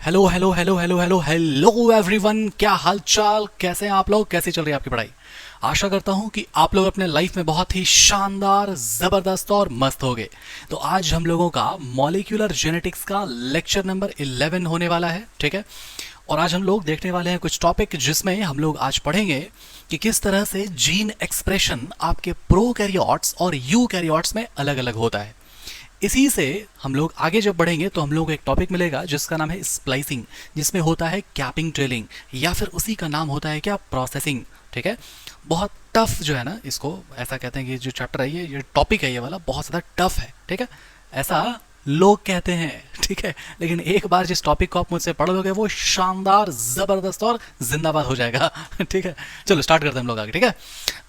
Hello hello hello hello hello hello everyone, क्या हाल चाल, कैसे हैं आप लोग, कैसी चल रही है आपकी पढ़ाई। आशा करता हूं कि आप लोग अपने लाइफ में बहुत ही शानदार, जबरदस्त और मस्त होंगे। तो आज हम लोगों का मॉलिक्यूलर जेनेटिक्स का लेक्चर नंबर 11 होने वाला है, ठीक है। और आज हम लोग देखने वाले हैं कुछ टॉपिक जिसमें हम लोग आज पढ़ेंगे कि किस तरह से जीन एक्सप्रेशन आपके प्रोकैरियोट्स और यूकैरियोट्स में अलग अलग होता है। इसी से हम लोग आगे जब बढ़ेंगे तो हम लोग को एक टॉपिक मिलेगा जिसका नाम है स्प्लाइसिंग, जिसमें होता है कैपिंग ट्रेलिंग, या फिर उसी का नाम होता है क्या, प्रोसेसिंग, ठीक है। बहुत टफ जो है ना, इसको ऐसा कहते हैं कि जो चैप्टर है ये टॉपिक है, ये वाला बहुत ज़्यादा टफ है, ठीक है। ऐसा लोग कहते हैं, ठीक है। लेकिन एक बार जिस टॉपिक को आप मुझसे पढ़ लोगे वो शानदार, जबरदस्त और जिंदाबाद हो जाएगा ठीक है। चलो स्टार्ट करते हैं हम लोग आगे, ठीक है।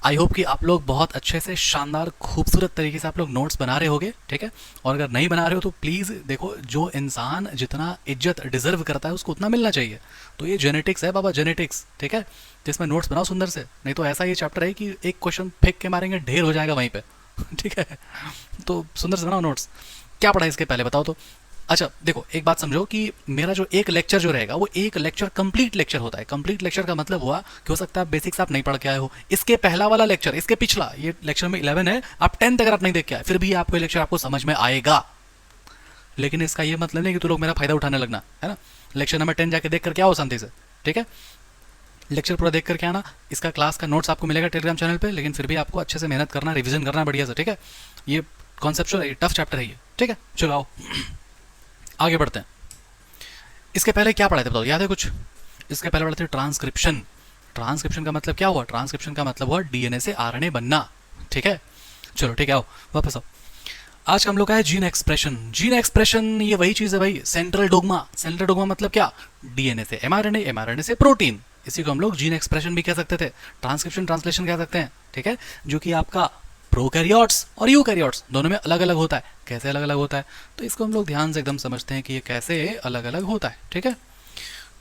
आई होप कि आप लोग बहुत अच्छे से, शानदार, खूबसूरत तरीके से आप लोग नोट्स बना रहे होगे, ठीक है। और अगर नहीं बना रहे हो तो प्लीज़ देखो, जो इंसान जितना इज्जत डिजर्व करता है उसको उतना मिलना चाहिए। तो ये जेनेटिक्स है बाबा, जेनेटिक्स, ठीक है। तो इसमें नोट्स बनाओ सुंदर से, नहीं तो ऐसा ये चैप्टर है कि एक क्वेश्चन फेंक के मारेंगे, ढेर हो जाएगा वहीं पे ठीक है। तो सुंदर से बनाओ नोट्स। क्या पढ़ा है इसके पहले बताओ तो। अच्छा देखो, एक बात समझो कि मेरा जो एक लेक्चर जो रहेगा वो एक लेक्चर कंप्लीट लेक्चर होता है। कंप्लीट लेक्चर का मतलब हुआ कि हो सकता है बेसिक्स आप नहीं पढ़ के आए हो, इसके पहला वाला लेक्चर, इसके पिछला, ये लेक्चर में 11 है, आप 10 अगर आप नहीं देख के आए फिर भी आपको लेक्चर आपको समझ में आएगा। लेकिन इसका ये मतलब नहीं कि तू लोग मेरा फायदा उठाने लगना है ना। लेक्चर नंबर 10 जाके देख कर क्या हो शांति से, ठीक है। लेक्चर पूरा देख करके आना। इसका क्लास का नोट्स आपको मिलेगा टेलीग्राम चैनल पे, लेकिन फिर भी आपको अच्छे से मेहनत करना, रिवीजन करना बढ़िया से, ठीक है। ये कॉन्सेप्चुअल है, टफ चैप्टर है ये, ठीक है। चलो आओ आगे बढ़ते हैं। इसके पहले क्या पढ़ाए थे बताओ, याद है कुछ? इसके पहले पढ़े थे ट्रांसक्रिप्शन। ट्रांसक्रिप्शन का मतलब क्या हुआ? ट्रांसक्रिप्शन का मतलब हुआ डीएनए से आरएनए बनना, ठीक है। चलो ठीक है, आओ वापस आओ। आज का हम लोग का है जीन एक्सप्रेशन। जीन एक्सप्रेशन ये वही चीज है भाई, सेंट्रल डोग्मा। सेंट्रल डोग्मा मतलब क्या? डीएनए से एमआरएनए, एमआरएनए से प्रोटीन। इसी को हम लोग जीन एक्सप्रेशन भी कह सकते थे, ट्रांसक्रिप्शन, ट्रांसलेशन कह सकते हैं, ठीक है। जो कि आपका प्रोकैरियोट्स और यूकैरियोट्स दोनों में अलग अलग होता है। कैसे अलग अलग होता है? तो इसको हम लोग ध्यान से एकदम समझते हैं कि ये कैसे अलग अलग होता है, ठीक है।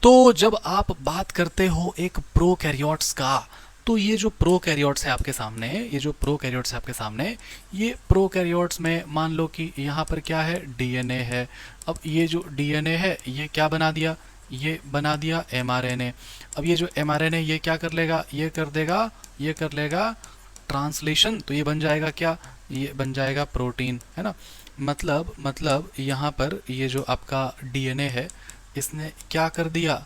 तो जब आप बात करते हो एक प्रोकैरियोट्स का, तो ये जो प्रोकैरियोट्स है आपके सामने, ये जो प्रोकैरियोट्स है आपके सामने, ये प्रोकैरियोट्स में मान लो कि यहाँ पर क्या है, डीएनए है। अब ये जो डीएनए है ये क्या बना दिया? ये बना दिया एमआरएनए। अब ये जो एमआरएनए ये क्या कर लेगा? ये कर देगा, ये कर लेगा ट्रांसलेशन, तो ये बन जाएगा क्या? ये बन जाएगा प्रोटीन, है ना। मतलब यहाँ पर ये जो आपका डीएनए है इसने क्या कर दिया?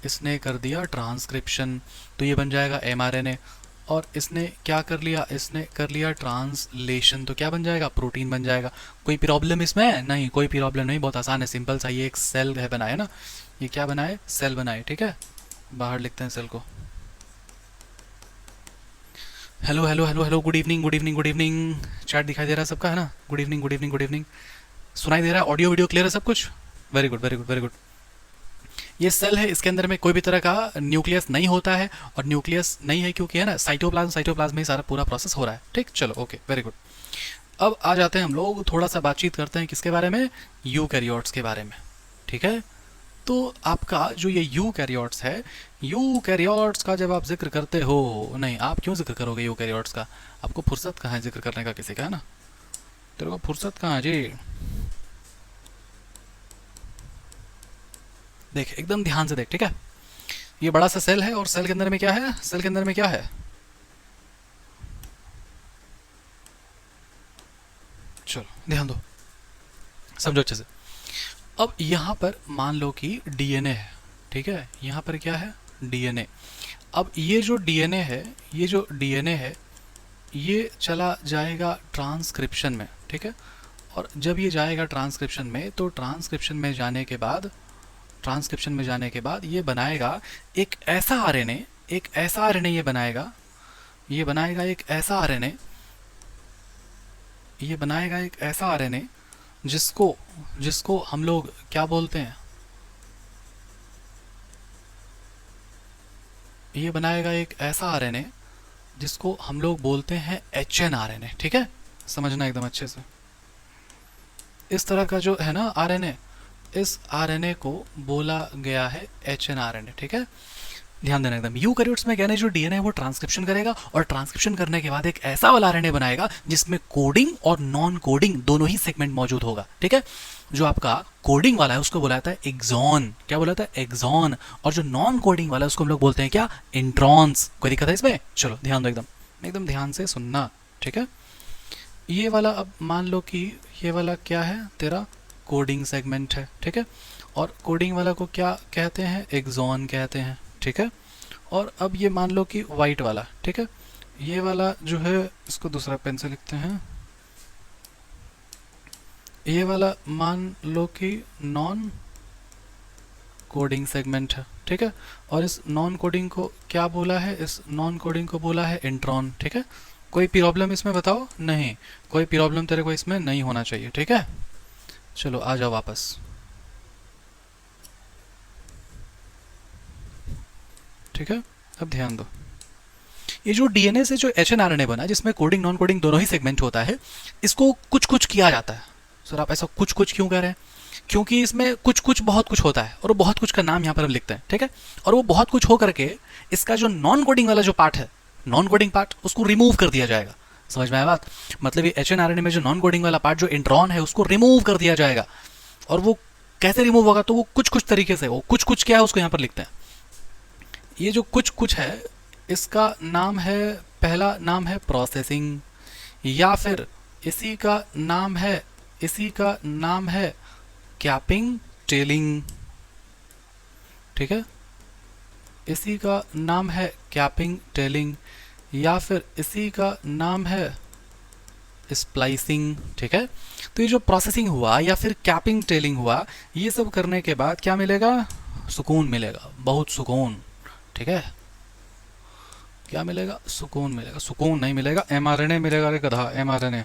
इसने कर दिया ट्रांसक्रिप्शन, तो ये बन जाएगा एमआरएनए। और इसने क्या कर लिया? इसने कर लिया ट्रांसलेशन, तो क्या बन जाएगा? प्रोटीन बन जाएगा। कोई प्रॉब्लम इसमें है? नहीं, कोई प्रॉब्लम नहीं, बहुत आसान है, सिंपल सा। ये एक सेल है बनाया ना, ये क्या बनाए? सेल बनाए, ठीक है। बाहर लिखते हैं सेल को। Hello hello hello hello, good evening good evening good evening. Chat दिखाई दे रहा है सबका, है ना? Good evening good evening good evening. सुनाई दे रहा है? ऑडियो वीडियो क्लियर है सब कुछ? Very good very good very good. ये सेल है, इसके अंदर में कोई भी तरह का न्यूक्लियस नहीं होता है। और न्यूक्लियस नहीं है क्योंकि है ना, साइटोप्लाज्म, साइटोप्लाज्म में ही सारा पूरा प्रोसेस हो रहा है, ठीक। चलो ओके, वेरी गुड। अब आ जाते हैं हम लोग, थोड़ा सा बातचीत करते हैं किसके बारे में? यूकैरियोट्स के बारे में, ठीक है। तो आपका जो ये यूकैरियोट्स है, यूकैरियोट्स का जब आप जिक्र करते हो, नहीं आप क्यों जिक्र करोगे यूकैरियोट्स का? आपको फुर्सत कहाँ है जिक्र करने का किसी का, है ना? तेरे को फुर्सत कहाँ है जी? देख एकदम ध्यान से देख, ठीक है। ये बड़ा सा सेल है, और सेल के अंदर में क्या है? सेल के अंदर में क्या है? चलो ध्यान दो, समझो अच्छे से। अब यहाँ पर मान लो कि डीएनए है, ठीक है। यहाँ पर क्या है? डीएनए। अब ये जो डीएनए है, ये जो डीएनए है ये चला जाएगा ट्रांसक्रिप्शन में, ठीक है। और जब ये जाएगा ट्रांसक्रिप्शन में, तो ट्रांसक्रिप्शन में जाने के बाद, ट्रांसक्रिप्शन में जाने के बाद ये बनाएगा एक ऐसा आरएनए, एक ऐसा आरएनए ये बनाएगा, ये बनाएगा एक ऐसा आरएनए, ये बनाएगा एक ऐसा आरएनए जिसको जिसको हम लोग क्या बोलते हैं? ये बनाएगा एक ऐसा आरएनए जिसको हम लोग बोलते हैं एच एन आरएनए, ठीक है। समझना एकदम अच्छे से। इस तरह का जो है ना आरएनए, इस आरएनए को बोला गया है एच एन आरएनए, ठीक है। ध्यान देना एकदम। यूकैरियोट्स में क्या है, जो डीएनए है वो ट्रांसक्रिप्शन करेगा और ट्रांसक्रिप्शन करने के बाद एक ऐसा वाला आरएनए बनाएगा जिसमें कोडिंग और नॉन कोडिंग दोनों ही सेगमेंट मौजूद होगा। ठीक है, जो आपका कोडिंग वाला है उसको बुलाता है एक्सॉन। क्या बुलाता है? एक्सॉन। और जो नॉन कोडिंग वाला है उसको हम लोग बोलते हैं क्या? इंट्रॉन्स। कोई दिक्कत है इसमें? चलो ध्यान दो, एकदम एकदम ध्यान से सुनना। ठीक है, ये वाला अब मान लो कि ये वाला क्या है, तेरा कोडिंग सेगमेंट है। ठीक है, और कोडिंग वाला को क्या कहते हैं? एक्सॉन कहते हैं। ठीक है, और अब ये मान लो कि वाइट वाला, ठीक है, ये वाला जो है इसको दूसरा पेन से लिखते हैं। ये वाला मान लो कि नॉन कोडिंग सेगमेंट है। ठीक है, और इस नॉन कोडिंग को क्या बोला है? इस नॉन कोडिंग को बोला है इंट्रॉन। ठीक है, कोई प्रॉब्लम इसमें बताओ? नहीं, कोई प्रॉब्लम तेरे को इसमें नहीं होना चाहिए। ठीक है, चलो आ जाओ वापस। ठीक है, अब ध्यान दो, ये जो डीएनए से जो एचएनआरएनए बना जिसमें कोडिंग नॉन कोडिंग दोनों ही सेगमेंट होता है, इसको कुछ कुछ किया जाता है। सर आप ऐसा कुछ कुछ क्यों कह रहे हैं? क्योंकि इसमें कुछ कुछ बहुत कुछ होता है और वो बहुत कुछ का नाम यहाँ पर हम लिखते हैं। ठीक है, और वो बहुत कुछ हो करके इसका जो नॉन कोडिंग वाला जो पार्ट है, नॉन कोडिंग पार्ट, उसको रिमूव कर दिया जाएगा। समझ में आया बात? मतलब ये एचएनआरएनए में जो नॉन कोडिंग वाला पार्ट जो इंट्रॉन है उसको रिमूव कर दिया जाएगा। और वो कैसे रिमूव होगा? तो वो कुछ कुछ तरीके से, वो कुछ कुछ क्या है उसको यहाँ पर लिखते हैं। ये जो कुछ कुछ है इसका नाम है, पहला नाम है प्रोसेसिंग, या फिर इसी का नाम है, इसी का नाम है कैपिंग टेलिंग। ठीक है, इसी का नाम है कैपिंग टेलिंग, या फिर इसी का नाम है स्प्लाइसिंग। ठीक है, तो ये जो प्रोसेसिंग हुआ या फिर कैपिंग टेलिंग हुआ, ये सब करने के बाद क्या मिलेगा? सुकून मिलेगा, बहुत सुकून। ठीक है, क्या मिलेगा? सुकून मिलेगा। सुकून नहीं मिलेगा, एमआरएनए मिलेगा रे गधा, एमआरएनए।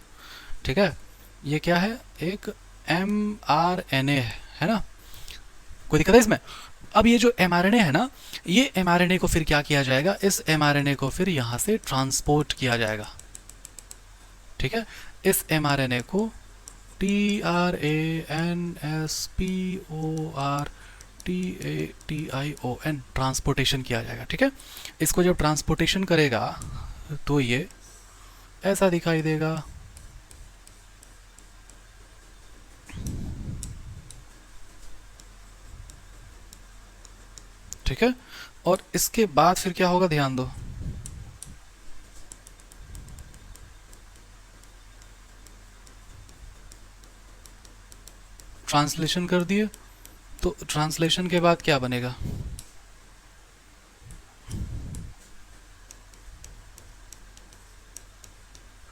ठीक है, ये क्या है? एक एमआरएनए है ना, कोई दिक्कत है इसमें? अब ये जो एमआरएनए है ना, ये एमआरएनए को फिर क्या किया जाएगा? इस एमआरएनए को फिर यहाँ से ट्रांसपोर्ट किया जाएगा। ठीक है, इस एमआरएनए को TRANSPORTATION ट्रांसपोर्टेशन किया जाएगा। ठीक है, इसको जब ट्रांसपोर्टेशन करेगा तो ये ऐसा दिखाई देगा। ठीक है, और इसके बाद फिर क्या होगा? ध्यान दो, ट्रांसलेशन कर दिए, तो ट्रांसलेशन के बाद क्या बनेगा?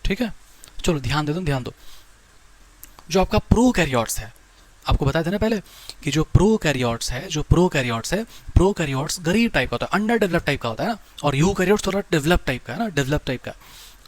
ठीक है, चलो ध्यान दे दो, ध्यान दो। जो आपका प्रोकैरियोट्स है, आपको बताया था ना पहले कि जो प्रोकैरियोट्स है, जो प्रोकैरियोट्स है, प्रोकैरियोट्स गरीब टाइप का होता है, अंडर डेवलप टाइप का होता है ना, और यूकैरियोट्स थोड़ा डेवलप टाइप का है ना, डेवलप टाइप का।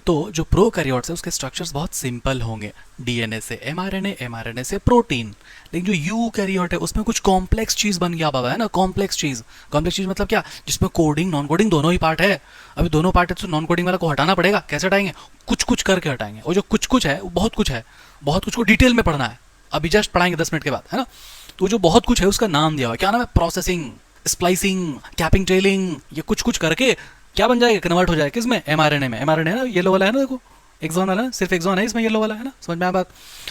तो जो प्रोकैरियोट्स है उसके स्ट्रक्चर्स बहुत सिंपल होंगे, डीएनए से एमआरएनए, एमआरएनए से प्रोटीन। लेकिन जो यूकैरियोट है उसमें कुछ कॉम्प्लेक्स चीज बन गया बाबा, है ना, कॉम्प्लेक्स चीज। कॉम्प्लेक्स चीज मतलब क्या? जिसमें कोडिंग नॉन कोडिंग दोनों ही पार्ट है। अभी दोनों पार्ट है तो नॉन कोडिंग वाला को हटाना पड़ेगा। कैसे हटाएंगे? कुछ कुछ करके हटाएंगे। और जो कुछ कुछ है वो बहुत कुछ है, बहुत कुछ को डिटेल में पढ़ना है, अभी जस्ट पढ़ाएंगे 10 मिनट के बाद, है ना। तो जो बहुत कुछ है उसका नाम दिया हुआ, क्या नाम है? Processing, splicing, capping telling. ये कुछ कुछ करके क्या बन जाएगा? कन्वर्ट हो जाएगा किसमें? एमआरएनए में। एमआरएनए है ना, येलो वाला है ना, देखो एक्सॉन वाला है, सिर्फ एक्सॉन है इसमें, येलो वाला है ना, समझ में आया बात?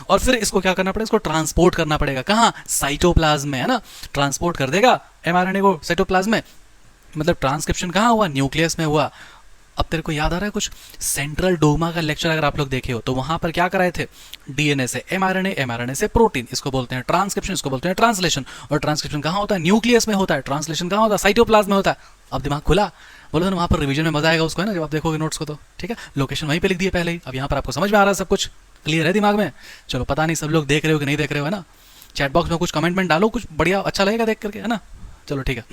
और फिर इसको क्या करना पड़ेगा? इसको ट्रांसपोर्ट करना पड़ेगा। कहाँ? साइटोप्लाज्म में, है ना। ट्रांसपोर्ट कर देगा एमआरएनए को साइटोप्लाज्म में, मतलब ट्रांसक्रिप्शन कहाँ हुआ? न्यूक्लियस में हुआ। अब तेरे को याद आ रहा है कुछ? सेंट्रल डोमा का लेक्चर अगर आप लोग देखे हो तो वहां पर क्या कराए थे? डीएनए से एमआरएनए, एमआरएनए से प्रोटीन। इसको बोलते हैं ट्रांसक्रिप्शन, इसको बोलते हैं ट्रांसलेशन। और ट्रांसक्रिप्शन कहाँ होता है? न्यूक्लियस में होता है। ट्रांसलेशन कहाँ होता है? साइटोप्लाज्म में होता है। अब दिमाग खुला? बोलो ना, वहां पर रिवीजन में मजा आएगा उसको, है ना, जब आप देखोगे नोट्स को तो। ठीक है, लोकेशन वहीं पे लिख दिए पहले ही। अब यहाँ पर आपको समझ में आ रहा है, सब कुछ क्लियर है दिमाग में? चलो, पता नहीं सब लोग देख रहे हो कि नहीं देख रहे हो, है ना। चैट बॉक्स में कुछ कमेंट डालो, कुछ बढ़िया अच्छा लगेगा देख करके, है ना। चलो ठीक है।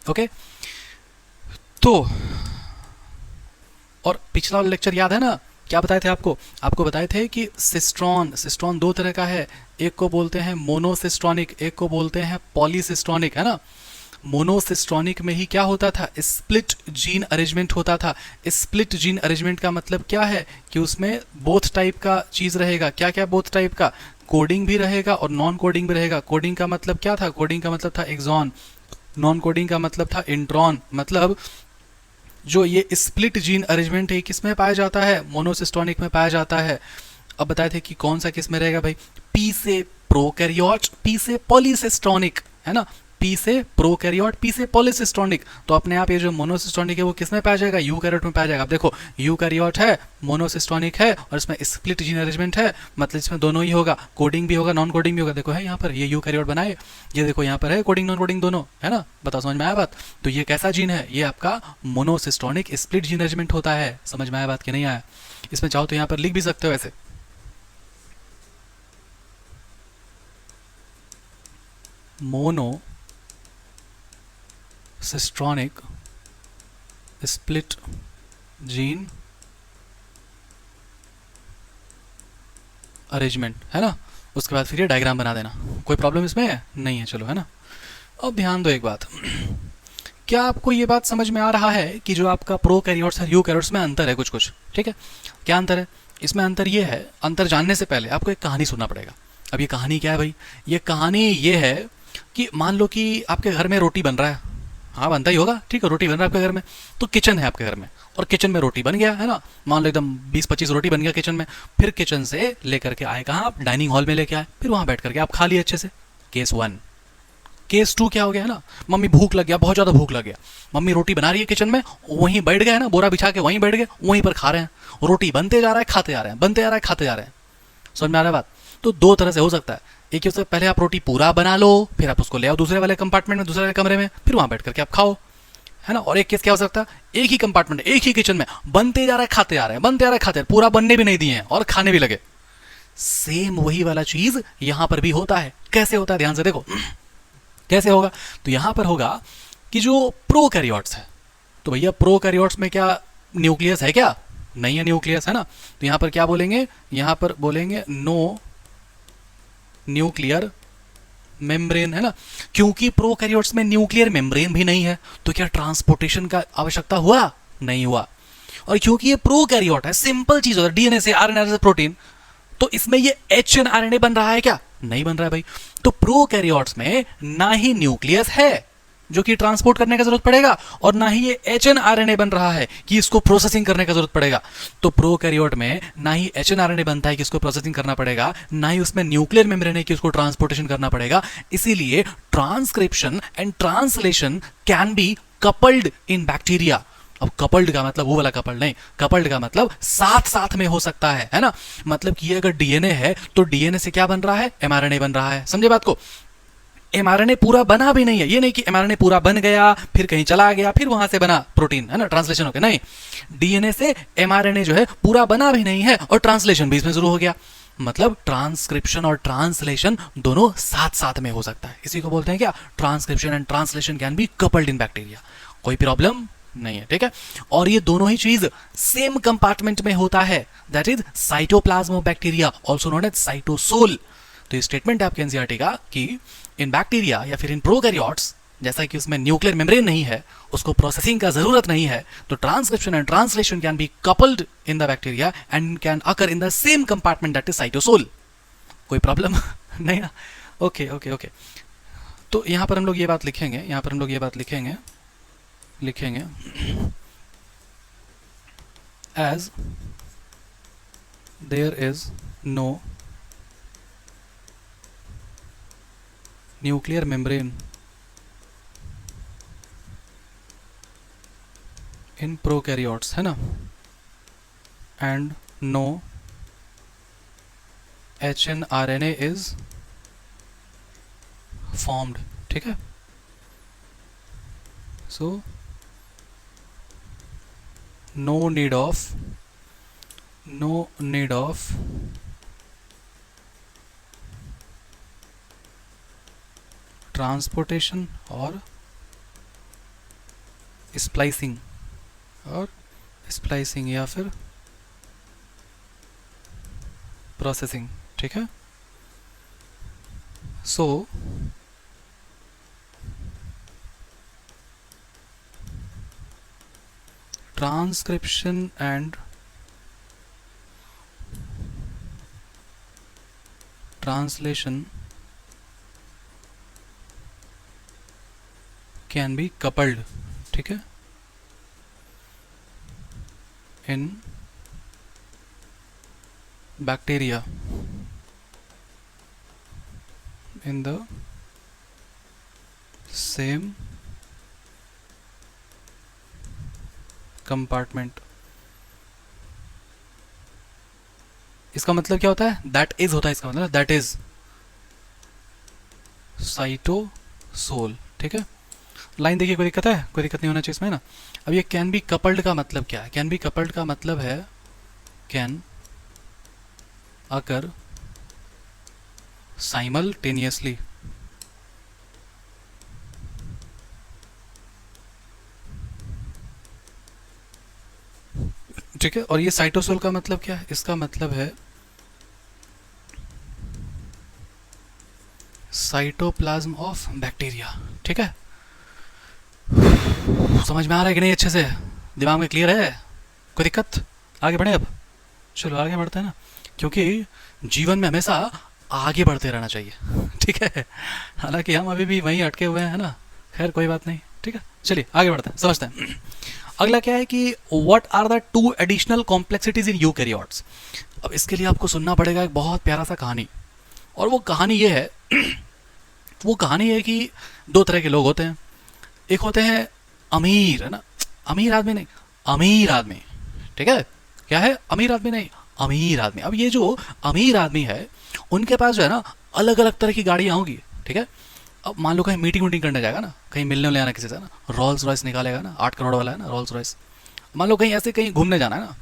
ओके, तो और पिछला लेक्चर याद है ना, क्या बताए थे आपको? आपको बताए थे कि सिस्ट्रॉन, सिस्ट्रॉन दो तरह का है, एक को बोलते हैं मोनोसिस्ट्रॉनिक, एक को बोलते हैं पॉलीसिस्ट्रॉनिक, है ना। मोनोसिस्ट्रॉनिक में ही क्या होता था? स्प्लिट जीन अरेंजमेंट होता था। स्प्लिट जीन अरेंजमेंट का मतलब क्या है? कि उसमें बोथ टाइप का चीज रहेगा। क्या क्या बोथ टाइप का? कोडिंग भी रहेगा और नॉन कोडिंग भी रहेगा। कोडिंग का मतलब क्या था? कोडिंग का मतलब था एक्सॉन, नॉन कोडिंग का मतलब था इंट्रॉन, मतलब जो ये स्प्लिट जीन अरेंजमेंट है किस में पाया जाता है, मोनोसिस्टोनिक में पाया जाता है। अब बताए थे कि कौन सा किस में रहेगा भाई, पी से प्रोकैरियोट, पी से पॉलीसिस्टोनिक, है ना, पी से प्रोकैरियोट, पी से पॉलीसिस्टोनिक। तो अपने आप ये जो मोनोसिस्टोनिक है वो किस में पाया जाएगा, यूकैरियोट में पाया जाएगा। अब देखो यूकैरियोट है, मोनोसिस्टोनिक है और इसमें स्प्लिट जीन अरेंजमेंट है, मतलब इसमें दोनों ही होगा, कोडिंग भी होगा नॉन कोडिंग भी होगा। देखो है यहाँ पर ये यूकैरियोट बनाए, ये देखो यहाँ पर है कोडिंग नॉन कोडिंग दोनों, है ना, बताओ समझ में आया बात। तो ये कैसा जीन है, ये आपका मोनोसिस्टोनिक स्प्लिट जीन अरेंजमेंट होता है। समझ में आया बात कि नहीं आया। इसमें चाहो तो यहाँ पर लिख भी सकते हो ऐसे, मोनो सिस्ट्रॉनिक स्प्लिट जीन अरेंजमेंट, है ना। उसके बाद फिर ये डायग्राम बना देना, कोई प्रॉब्लम इसमें है नहीं है, चलो, है ना। अब ध्यान दो एक बात, क्या आपको ये बात समझ में आ रहा है कि जो आपका प्रो कैरियोट्स और यू कैरियोट्स में अंतर है कुछ कुछ, ठीक है। क्या अंतर है इसमें, अंतर ये है, अंतर जानने से पहले आपको एक कहानी सुनना पड़ेगा। अब ये कहानी क्या है भाई, ये कहानी ये है कि मान लो कि आपके घर में रोटी बन रहा है, हाँ बनता ही होगा, ठीक है, रोटी बन रहा है आपके घर में, तो किचन है आपके घर में और किचन में रोटी बन गया, है ना, मान लो एकदम 20-25 रोटी बन गया किचन में। फिर किचन से लेकर के आए कहाँ, आप डाइनिंग हॉल में लेके आए, फिर वहाँ बैठ करके आप खा लिए अच्छे से। केस 1। केस 2 क्या हो गया, है ना, मम्मी भूख लग गया, बहुत ज़्यादा भूख लग गया, मम्मी रोटी बना रही है किचन में, वहीं बैठ गए, है ना, बोरा बिछा के वहीं बैठ गए, वहीं पर खा रहे हैं, रोटी बनते जा रहा है खाते जा रहे हैं, बनते जा रहा है खाते जा रहे हैं। समझ में आ रहा है बात। तो दो तरह से हो सकता है, एक ही पहले आप रोटी पूरा बना लो, फिर आप उसको ले आओ दूसरे वाले कंपार्टमेंट में, दूसरे वाले कमरे में, फिर वहाँ बैठ करके आप खाओ, है ना। और एक केस क्या हो सकता है, एक ही कंपार्टमेंट एक ही किचन में बनते जा रहा है खाते जा रहे हैं, बनते जा रहा है खाते, पूरा बनने भी नहीं दिए हैं और खाने भी लगे। सेम वही वाला चीज यहां पर भी होता है। कैसे होता है, ध्यान से देखो कैसे होगा। तो यहां पर होगा कि जो प्रोकैरियोट्स है, तो भैया प्रोकैरियोट्स में क्या न्यूक्लियस है क्या, नहीं है न्यूक्लियस, है ना। तो यहां पर क्या बोलेंगे, यहां पर बोलेंगे नो न्यूक्लियर मेम्ब्रेन, है ना, क्योंकि प्रोकैरियोट्स में न्यूक्लियर मेम्ब्रेन भी नहीं है, तो क्या ट्रांसपोर्टेशन का आवश्यकता हुआ, नहीं हुआ। और क्योंकि ये प्रोकैरियोट है, सिंपल चीज होता है, डीएनए से आरएनए से प्रोटीन, तो इसमें ये एच एन आरएनए बन रहा है क्या, नहीं बन रहा है भाई। तो प्रोकैरियोट्स में ना ही न्यूक्लियस है जो कि ट्रांसपोर्ट करने का जरूरत पड़ेगा, और ना ही ये H N R N A बन रहा है कि इसको प्रोसेसिंग करने का जरूरत पड़ेगा। तो प्रोकैरियोट में ना ही H N R N A बनता है कि इसको प्रोसेसिंग करना पड़ेगा, ना ही उसमें न्यूक्लियर मेम्ब्रेन है कि उसको ट्रांसपोर्टेशन करना पड़ेगा। इसीलिए transcription and translation can be coupled in bacteria. अब कपल्ड का मतलब वो वाला कपल्ड नहीं, कपल्ड का मतलब साथ साथ में हो सकता है ना। मतलब कि अगर डीएनए है तो डीएनए से क्या बन रहा है, एमआरएनए बन रहा है, समझे बात को। एमआरएनए पूरा बना भी नहीं है, ये नहीं कि एमआरएनए पूरा बन गया फिर कहीं चला गया फिर वहां से बना प्रोटीन, है ना, ट्रांसलेशन हो गया, नहीं, डीएनए से एमआरएनए जो है पूरा बना भी नहीं है और ट्रांसलेशन भी इसमें शुरू हो गया। मतलब ट्रांसक्रिप्शन और ट्रांसलेशन दोनों साथ साथ में हो सकता है। इसी को बोलते हैं क्या, transcription and translation can be coupled in bacteria. कोई प्रॉब्लम नहीं है, ठीक है। और ये दोनों ही चीज सेम कंपार्टमेंट में होता है, that is cytoplasm of bacteria, also known as cytosol. तो ये स्टेटमेंट है आपके एनसीईआरटी का कि इन बैक्टीरिया या फिर इन प्रोकैरियोट्स, जैसा कि उसमें न्यूक्लियर मेम्ब्रेन नहीं है, उसको प्रोसेसिंग का जरूरत नहीं है, तो transcription and translation can be coupled in the bacteria and can occur in the same compartment, that is cytosol. कोई प्रॉब्लम नहीं ना, ओके ओके ओके। तो यहां पर हम लोग ये बात लिखेंगे, यहां पर हम लोग ये बात लिखेंगे, लिखेंगे as there is no nuclear membrane in prokaryotes, है ना, and no H N R N A is formed, ठीक है। So no need of transportation और स्प्लाइसिंग या फिर प्रोसेसिंग, ठीक है। So transcription and translation can be coupled, ठीक है, in bacteria in the same compartment. इसका मतलब क्या होता है? दैट इज होता है, इसका मतलब दैट इज साइटोसोल, ठीक है। लाइन देखिए, कोई दिक्कत है? कोई दिक्कत नहीं होना चाहिए इसमें ना। अब ये कैन बी कपल्ड का मतलब क्या है? कैन बी कपल्ड का मतलब है कैन अकर साइमल्टेनियसली, ठीक है। और ये साइटोसोल का मतलब क्या है? इसका मतलब है साइटोप्लाज्म ऑफ बैक्टीरिया, ठीक है। समझ में आ रहा है कि नहीं? अच्छे से दिमाग में क्लियर है? कोई दिक्कत? आगे बढ़े अब? चलो आगे बढ़ते हैं ना, क्योंकि जीवन में हमेशा आगे बढ़ते रहना चाहिए, ठीक है। हालांकि हम अभी भी वहीं अटके हुए हैं ना, खैर कोई बात नहीं, ठीक है। चलिए आगे बढ़ते हैं, समझते हैं। अगला क्या है कि what are the two additional complexities in eukaryotes. अब इसके लिए आपको सुनना पड़ेगा एक बहुत प्यारा सा कहानी, और वो कहानी ये है वो कहानी है कि दो तरह के लोग होते हैं। एक होते हैं अमीर, है ना, अमीर आदमी नहीं, अमीर आदमी, ठीक है। क्या है? अमीर आदमी नहीं, अमीर आदमी। अब ये जो अमीर आदमी है, उनके पास जो है ना अलग अलग तरह की गाड़ियाँ होंगी, ठीक है। अब मान लो कहीं मीटिंग वीटिंग करने जाएगा ना, कहीं मिलने ले आना किसी से ना, रोल्स रॉयस निकालेगा ना, 8 करोड़ वाला है ना रोल्स रॉयस। मान लो कहीं ऐसे कहीं घूमने जाना है ना,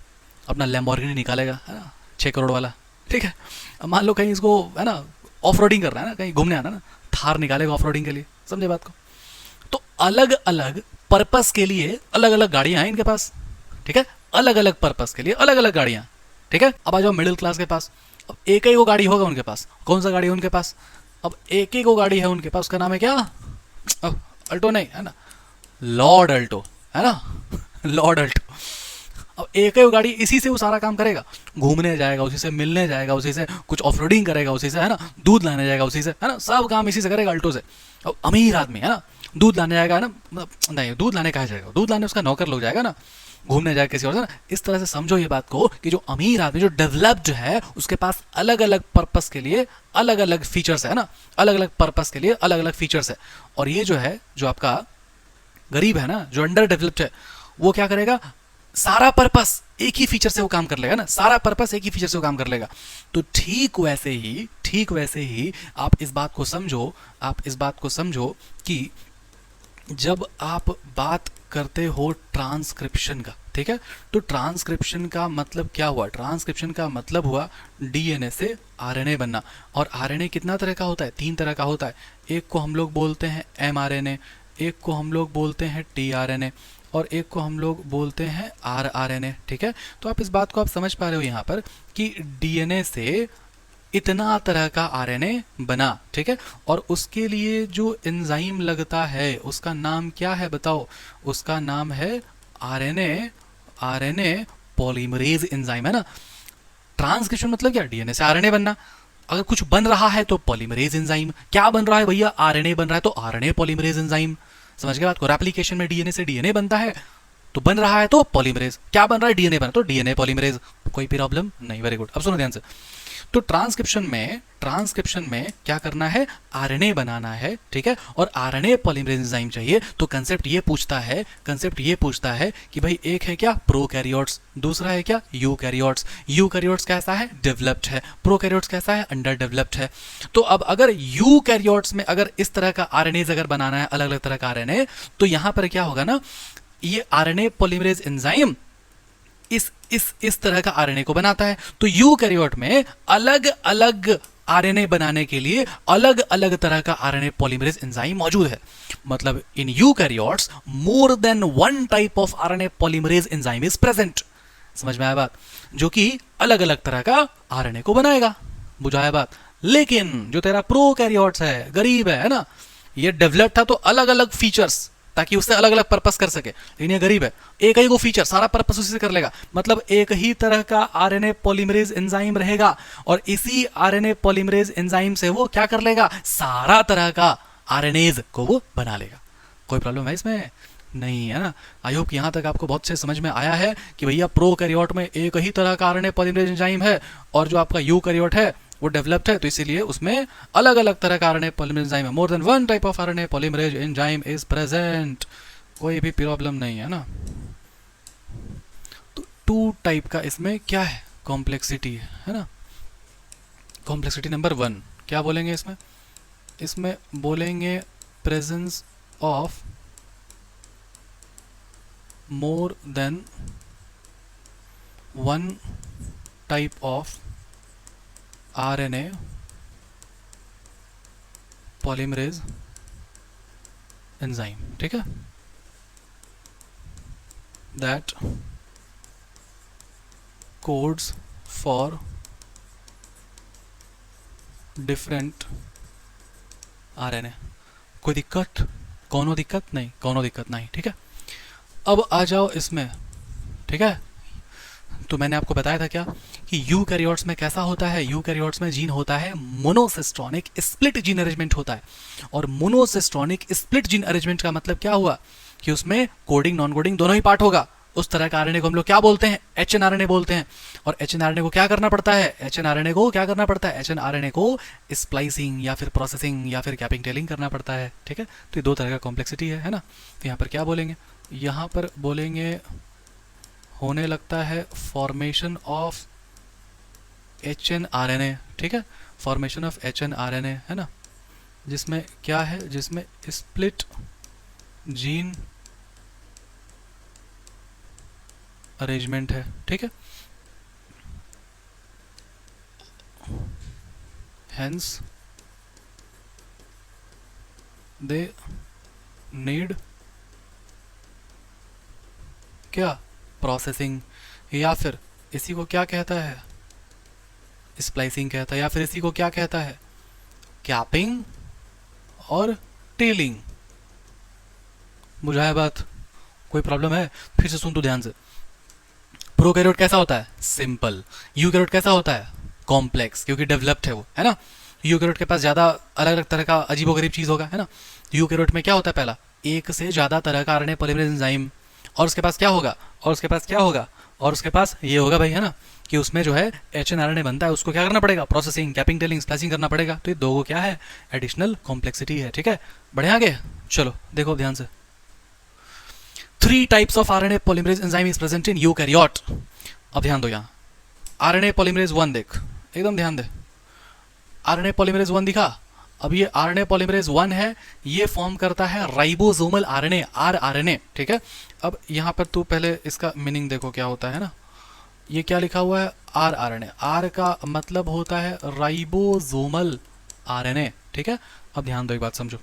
अपना लैम्बोर्गिनी निकालेगा, है ना, 6 करोड़ वाला, ठीक है। अब मान लो कहीं इसको है ना ऑफ रोडिंग करना है ना, कहीं घूमने आना ना, थार निकालेगा ऑफ रोडिंग के लिए, समझे बात को। तो अलग अलग पर्पस के लिए अलग अलग गाड़ियां हैं इनके पास, ठीक है। अलग अलग पर्पस के लिए अलग अलग गाड़ियां, ठीक है। अब आ जाओ मिडिल क्लास के पास। अब एक ही वो गाड़ी होगा उनके पास। कौन सा गाड़ी है उनके पास? अब एक ही को गाड़ी है उनके पास, उसका नाम है क्या? अब अल्टो नहीं, है ना, लॉर्ड अल्टो, है ना, लॉर्ड अल्टो। अब एक ही वो गाड़ी, इसी से वो सारा काम करेगा, घूमने जाएगा उसी से, मिलने जाएगा उसी से, कुछ ऑफ रोडिंग करेगा उसी से, है ना, दूध लाने जाएगा उसी से, है ना, सब काम इसी से करेगा, अल्टो से। अब अमीर आदमी है ना, दूध लाने जाएगा, है ना, मतलब नहीं, दूध लाने कहा जाएगा, दूध लाने उसका नौकर लोग जाएगा ना, घूमने जाएगा किसी और से ना। इस तरह से समझो ये बात को कि जो अमीर आदमी, जो डेवलप्ड है, उसके पास अलग अलग पर्पस के लिए अलग अलग फीचर्स है ना, अलग अलग पर्पस के लिए अलग अलग फीचर्स है। और ये जो है, जो आपका गरीब है ना, जो अंडर डेवलप्ड है, वो क्या करेगा? सारा पर्पस एक ही फीचर से वो काम कर लेगा ना, सारा पर्पस एक ही फीचर से वो काम कर लेगा। तो ठीक वैसे ही आप इस बात को समझो, आप इस बात को समझो कि जब आप बात करते हो ट्रांसक्रिप्शन का, ठीक है, तो ट्रांसक्रिप्शन का मतलब क्या हुआ? ट्रांसक्रिप्शन का मतलब हुआ डीएनए से आरएनए बनना। और आरएनए कितना तरह का होता है? 3 तरह का होता है। एक को हम लोग बोलते हैं एमआरएनए, एक को हम लोग बोलते हैं टीआरएनए, और एक को हम लोग बोलते हैं आरआरएनए, ठीक है। तो आप इस बात को आप समझ पा रहे हो यहाँ पर कि डीएनए से इतना तरह का आरएनए बना, ठीक है। और उसके लिए जो एंजाइम लगता है उसका नाम क्या है बताओ? उसका नाम है आरएनए पॉलीमरेज एंजाइम, है ना। ट्रांसक्रिप्शन मतलब क्या? डीएनए से आरएनए बनना। अगर कुछ बन रहा है तो पॉलीमरेज एंजाइम। क्या बन रहा है भैया? आरएनए बन रहा है तो आरएनए पॉलीमरेज एंजाइम। समझ गए बात को? रेप्लिकेशन में डीएनए से डीएनए बनता है, तो बन रहा है तो पॉलीमरेज। क्या बन रहा है? डीएनए बना तो डीएनए पॉलीमरेज। कोई प्रॉब्लम नहीं? Very good. अब सुनो ध्यान से। तो ट्रांसक्रिप्शन में क्या करना है? आरएनए बनाना है, ठीक है। और आरएनए पॉलीमरेज एंजाइम चाहिए। तो कंसेप्ट ये पूछता है कि भाई एक है क्या? प्रोकैरियोट्स, दूसरा है क्या? यूकैरियोट्स। यूकैरियोट्स कैसा है? डेवलप्ड है। प्रोकैरियोट्स कैसा है? अंडर डेवलप्ड है। तो अब अगर यूकैरियोट्स में अगर इस तरह का आरएनए अगर बनाना है, अलग अलग तरह का आरएनए, तो यहां पर क्या होगा ना, ये आरएनए पॉलीमरेज एंजाइम इस तरह का आरएनए को बनाता है। तो यूकैरियोट में अलग अलग आरएनए बनाने के लिए अलग अलग तरह का आरएनए पॉलीमरेज एंजाइम मौजूद है। मतलब in eukaryotes more than one type of RNA polymerase enzyme is present. समझ में आया बात? जो कि अलग अलग तरह का आरएनए को बनाएगा। बुझाया बात? लेकिन जो तेरा प्रोकैरियोट्स है, गरीब है ना, ये डेवलप्ड था तो अलग अलग फीचर्स, ताकि उससे अलग अलग पर्पस कर सके। लेकिन ये गरीब है, एक ही को फीचर, सारा पर्पस उसी से कर लेगा। मतलब एक ही तरह का आरएनए पॉलीमरेज एंजाइम रहेगा, और इसी आरएनए पॉलीमरेज एंजाइम से वो क्या कर लेगा? सारा तरह का आरएनएज को वो बना लेगा। कोई प्रॉब्लम है इसमें? नहीं है ना। आई होप यहाँ तक आपको बहुत से समझ में आया है कि भैया प्रोकैरियोट में एक ही तरह का आरएनए पॉलीमरेज एंजाइम है, और जो आपका यूकैरियोट है वो डेवलप्ड है, तो इसीलिए उसमें अलग अलग तरह का आरएनए पॉलीमरेज एंजाइम है। More than one type of RNA polymerase enzyme is present. कोई भी प्रॉब्लम नहीं है ना। तो 2 टाइप का इसमें क्या है, कॉम्प्लेक्सिटी है ना। कॉम्प्लेक्सिटी नंबर 1 क्या बोलेंगे इसमें? इसमें बोलेंगे presence of more than one type of RNA polymerase enzyme, ठीक है, that codes for different RNA. कोई दिक्कत? कोनो दिक्कत नहीं, कोनो दिक्कत नहीं, ठीक है। अब आ जाओ इसमें, ठीक है। तो मैंने आपको बताया था क्या कि यूकैरियोट्स में कैसा होता है, यूकैरियोट्स में जीन होता है मोनोसिस्टोनिक स्प्लिट जीन अरेंजमेंट होता है। और मोनोसिस्टोनिक स्प्लिट जीन अरेंजमेंट का मतलब क्या हुआ कि उसमें कोडिंग नॉन कोडिंग दोनों ही पार्ट होगा। उस तरह का आरएनए को हम लोग क्या बोलते हैं? एचएनआरएनए बोलते हैं। और एचएनआरएनए को क्या करना पड़ता है? एचएनआरएनए को क्या करना पड़ता है? एचएनआरएनए को स्प्लाइसिंग या फिर प्रोसेसिंग या फिर कैपिंग टेलिंग करना पड़ता है, ठीक है। तो ये 2 तरह का कॉम्प्लेक्सिटी है ना। तो यहाँ पर क्या बोलेंगे? यहाँ पर बोलेंगे होने लगता है फॉर्मेशन ऑफ एचएनआरएनए, ठीक है, फॉर्मेशन ऑफ एचएनआरएनए है ना, जिसमें क्या है, जिसमें स्प्लिट जीन अरेंजमेंट है, ठीक है। हेंस दे नीड क्या? प्रोसेसिंग, या फिर इसी को क्या कहता है? स्प्लाइसिंग कहता है, या फिर इसी को क्या कहता है? कैपिंग और टेलिंग। बुझाया बात? कोई प्रॉब्लम है? फिर से सुन तो ध्यान से। प्रोकैरियोट कैसा होता है? सिंपल। यूकैरियोट कैसा होता है? कॉम्प्लेक्स, क्योंकि डेवलप्ड है वो, है ना। यूकैरियोट के पास ज्यादा अलग अलग तरह का अजीबोगरीब चीज होगा, है ना। यूकैरियोट में क्या होता है? पहला, एक से ज्यादा तरह का आरएनए पॉलीमरेज एंजाइम, और उसके पास क्या होगा? और उसके पास क्या होगा? और उसके पास ये होगा भाई, है ना, कि उसमें जो है एचएनआरएनए बनता है, उसको क्या करना पड़ेगा? प्रोसेसिंग, कैपिंग, टेलिंग, स्प्लाइसिंग करना पड़ेगा। तो ये 2 को क्या है? एडिशनल कॉम्प्लेक्सिटी है, ठीक है। बढ़े आगे, चलो देखो ध्यान से। 3 types of RNA polymerase enzyme is present in eukaryote. अब ध्यान दो, यहाँ आरएनए पॉलीमरेज 1 देख, एकदम ध्यान दे। आरएनए पॉलीमरेज 1 दिखा। अब ये आरएनए पॉलीमरेज 1 है, ये फॉर्म करता है राइबोसोमल आरएनए, आरआरएनए, ठीक है। अब यहाँ पर तू पहले इसका मीनिंग देखो क्या होता है ना। ये क्या लिखा हुआ है? आरआरएनए। आर का मतलब होता है राइबोसोमल आरएनए, ठीक है। अब ध्यान दो, एक बात समझो।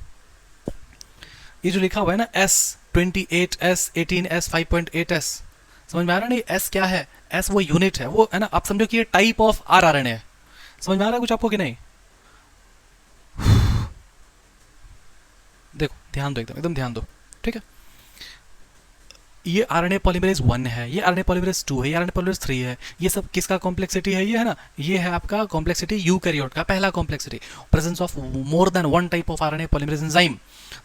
ये जो लिखा हुआ है ना S28S 18S 5.8S, समझ में आ रहा है? नहीं, S क्या है? S वो यूनिट है, वो है ना। आप समझो कि ये टाइप ऑफ आरआरएनए है। समझ में आ रहा है कुछ आपको कि नहीं? देखो ध्यान दो, एकदम एकदम ध्यान दो, ठीक है। ये आरएनए पॉलीमरेज 1 है, ये आरएनए पॉलीमरेज 2 है, ये आरएनए पॉलीमरेज 3 है। ये सब किसका कॉम्प्लेक्सिटी है? ये है ना, ये है आपका कॉम्प्लेक्सिटी यूकैरियोट का पहला complexity, presence of more than 1 type of RNA polymerase enzyme,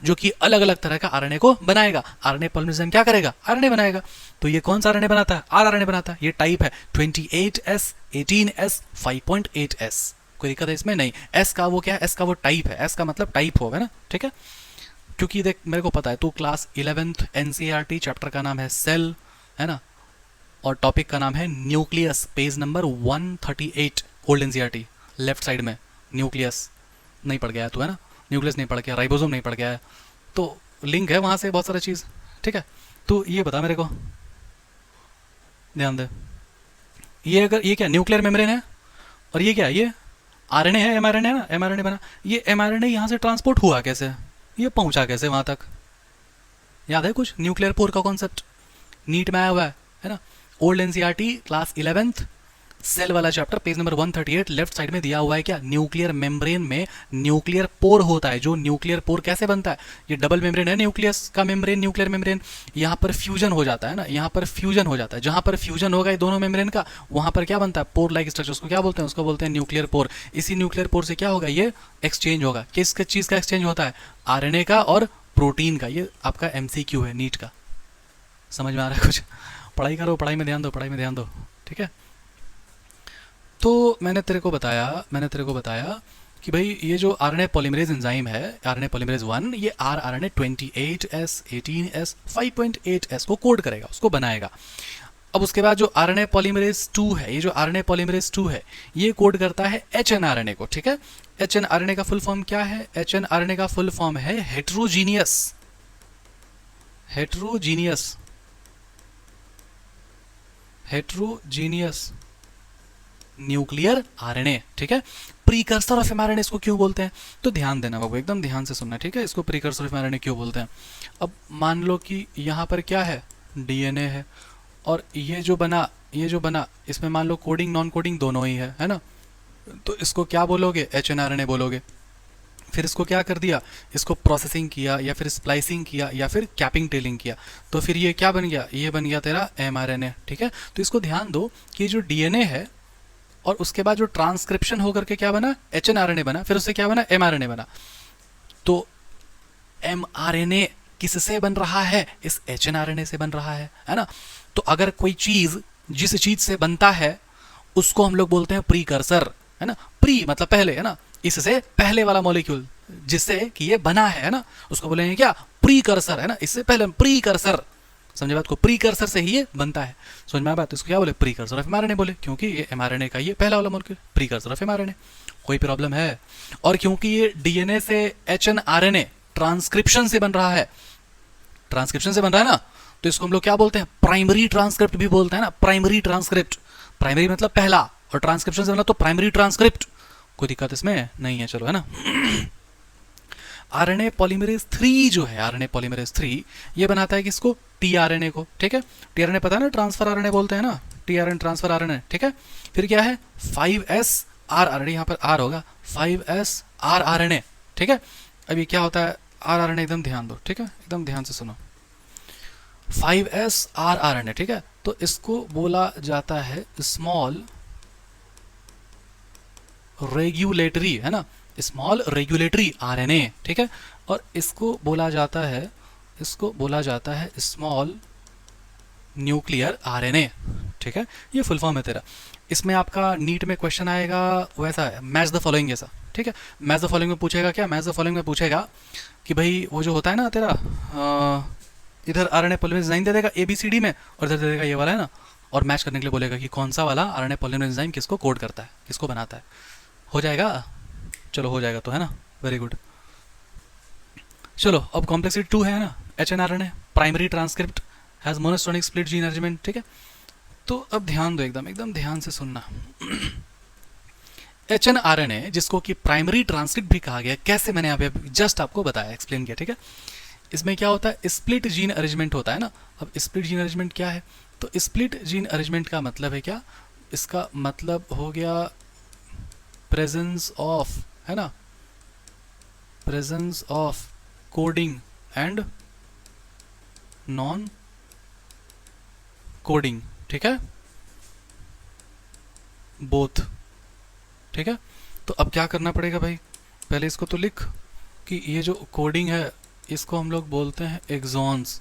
जो कि अलग अलग तरह का आरएनए को बनाएगा। आरएनए पॉलीमरेज एंजाइम क्या करेगा? आरएनए बनाएगा। तो ये कौन सा आरएनए बनाता है? आरआरएनए बनाता है। ये टाइप है 28S 18S 5.8S। कोई दिक्कत है इसमें? नहीं। एस का वो क्या है? एस का वो टाइप है। एस का मतलब टाइप होगा ना, ठीक है। क्योंकि देख, मेरे को पता है तू क्लास 11th एनसीईआरटी, चैप्टर का नाम है सेल, है ना, और टॉपिक का नाम है nucleus, page number 138 old NCERT, left side में। न्यूक्लियस नहीं पढ़ गया है तू, है ना, न्यूक्लियस नहीं पढ़ गया, राइबोसोम नहीं पढ़ गया है, तो लिंक है वहाँ से बहुत सारी चीज़, ठीक है। तो ये बता मेरे को, ध्यान दे, ये अगर ये क्या न्यूक्लियर मेम्ब्रेन है, और ये क्या, ये आरएनए है, एमआरएनए है ना, एमआरएनए बना, ये एमआरएनए यहाँ से ट्रांसपोर्ट हुआ कैसे? ये पहुंचा कैसे वहां तक? याद है कुछ? न्यूक्लियर पोर का कॉन्सेप्ट नीट में आया हुआ है ना। Old NCERT class 11th cell वाला chapter, page number 138, left side में दिया हुआ है क्या? न्यूक्लियर मेम्ब्रेन में न्यूक्लियर पोर होता है। जो न्यूक्लियर पोर कैसे बनता है? ये डबल मेम्ब्रेन है, न्यूक्लियस का मेम्ब्रेन, न्यूक्लियर मेम्ब्रेन, यहाँ पर फ्यूजन हो जाता है ना, यहाँ पर फ्यूजन हो जाता है। जहाँ पर फ्यूजन होगा ये दोनों मेम्ब्रेन का, वहाँ पर क्या बनता है? Pore like structure. उसको क्या बोलते हैं? उसको बोलते हैं न्यूक्लियर पोर। इसी न्यूक्लियर पोर से क्या होगा? ये एक्सचेंज होगा। किस चीज़ का एक्सचेंज होता है? आरएनए का और प्रोटीन का। ये आपका एमसीक्यू है नीट का, समझ में आ रहा है कुछ? पढ़ाई करो, पढ़ाई में ध्यान दो, पढ़ाई में ध्यान दो, ठीक है। तो मैंने तेरे को बताया कि भाई ये जो आरएनए पॉलीमरेज एंजाइम है, आरएनए पॉलीमरेज 1, ये आरएनए 28S 18S 5.8S को कोड करेगा, उसको बनाएगा। अब उसके बाद जो आरएनए पॉलीमरेज 2 है, ये जो आरएनए पॉलीमरेज 2 है, ये कोड करता है एचएनआरएनए को, ठीक है। एचएनआरएनए का फुल फॉर्म क्या है? एचएनआरएनए का फुल फॉर्म है heterogeneous, heterogeneous, heterogeneous nuclear RNA, ठीक है। प्रीकर्सर ऑफ एमआरएनए इसको क्यों बोलते हैं? तो ध्यान देना बाबू, एकदम ध्यान से सुनना, ठीक है। इसको प्रीकर्सर ऑफ एमआरएनए क्यों बोलते हैं? अब मान लो कि यहाँ पर क्या है, डीएनए है, और ये जो बना इसमें मान लो कोडिंग नॉन कोडिंग दोनों ही है ना। तो इसको क्या बोलोगे? एचएनआरएनए बोलोगे। फिर इसको क्या कर दिया, इसको प्रोसेसिंग किया या फिर स्प्लाइसिंग किया या फिर कैपिंग टेलिंग किया, तो फिर ये क्या बन गया? ये बन गया तेरा एमआरएनए, ठीक है। तो इसको ध्यान दो कि जो डीएनए है और उसके बाद जो ट्रांसक्रिप्शन होकर के क्या बना? एचएनआरएनए बना, फिर उससे क्या बना? एमआरएनए बना। तो एमआरएनए किससे बन रहा है? इस एचएनआरएनए से बन रहा है ना। तो अगर कोई चीज जिस चीज से बनता है उसको हम लोग बोलते हैं प्रीकर्सर, है ना। प्री मतलब पहले, है ना, इससे पहले वाला मॉलिक्यूल जिससे कि ये बना है ना, उसको बोलेंगे क्या? प्रीकर्सर, है ना। इससे पहले प्रीकर्सर, समझे बात को? प्रीकर्सर से ही ये बनता है, समझ में आया बात? इसको क्या बोले? प्रीकर्सर ऑफ एमआरएनए बोले, क्योंकि ये एमआरएनए का ये पहला वाला मॉलिक्यूल, प्रीकर्सर ऑफ एमआरएनए। कोई प्रॉब्लम है? और क्योंकि ये डीएनए से एचएनआरएनए ट्रांसक्रिप्शन से बन रहा है, ट्रांसक्रिप्शन से बन रहा है ना, तो इसको हम लोग क्या बोलते हैं? प्राइमरी ट्रांसक्रिप्ट भी बोलते हैं ना। प्राइमरी ट्रांसक्रिप्ट, प्राइमरी मतलब पहला, और ट्रांसक्रिप्शन से बना तो प्राइमरी ट्रांसक्रिप्ट। कोई दिक्कत इसमें नहीं है, चलो, है ना। आरएनए पॉलीमरेज 3 जो है, आरएनए पॉलीमरेज 3 ये बनाता है किसको? टीआरएनए को, ठीक है। टीआरएनए पता है ना, ट्रांसफर आरएनए बोलते हैं ना, टीआरएनए ट्रांसफर आरएनए, ठीक है। फिर क्या है? 5S आर आरएनए, यहाँ पर आर होगा, 5S आर आरएनए, ठीक है। अभी क्या होता है आर आरएनए? एकदम ध्यान दो, ठीक है, एकदम ध्यान से सुनो। 5S आर आरएनए, ठीक है। तो इसको बोला जाता है स्मॉल रेगुलेटरी, है ना, स्मॉल रेगुलेटरी आरएनए, ठीक है। और इसको बोला जाता है स्मॉल न्यूक्लियर आरएनए, ठीक है। ये फुल फॉर्म है तेरा। इसमें आपका नीट में क्वेश्चन आएगा वैसा है, मैच द फॉलोइंग जैसा, ठीक है। मैच द फॉलोइंग में पूछेगा क्या? मैच द फॉलोइंग में पूछेगा कि भाई वो जो होता है ना तेरा इधर आरएनए पॉलीमरेज एंजाइम दे देगा ABCD में, और इधर दे देगा ये वाला, है ना, और मैच करने के लिए बोलेगा कि कौन सा वाला आरएनए पॉलीमरेज एंजाइम किसको कोड करता है, किसको बनाता है। हो जाएगा? चलो हो जाएगा तो, है ना, वेरी गुड। चलो अब कॉम्प्लेक्सिटी 2 है ना, hnRNA primary transcript has monocistronic split gene arrangement, ठीक है। तो अब ध्यान दो, एकदम ध्यान से सुनना। एचएनआरएनए जिसको कि प्राइमरी ट्रांसक्रिप्ट भी कहा गया, कैसे? मैंने अभी जस्ट आपको बताया, एक्सप्लेन किया, ठीक है। इसमें क्या होता है? स्प्लिट जीन अरेंजमेंट होता है ना। अब स्प्लिट जीन अरेंजमेंट क्या है? तो स्प्लिट जीन अरेंजमेंट का मतलब है क्या? इसका मतलब हो गया प्रेजेंस ऑफ, है ना, presence of coding and non coding, ठीक है, बोथ, ठीक है। तो अब क्या करना पड़ेगा भाई? पहले इसको तो लिख कि ये जो कोडिंग है इसको हम लोग बोलते हैं एक्सॉन्स,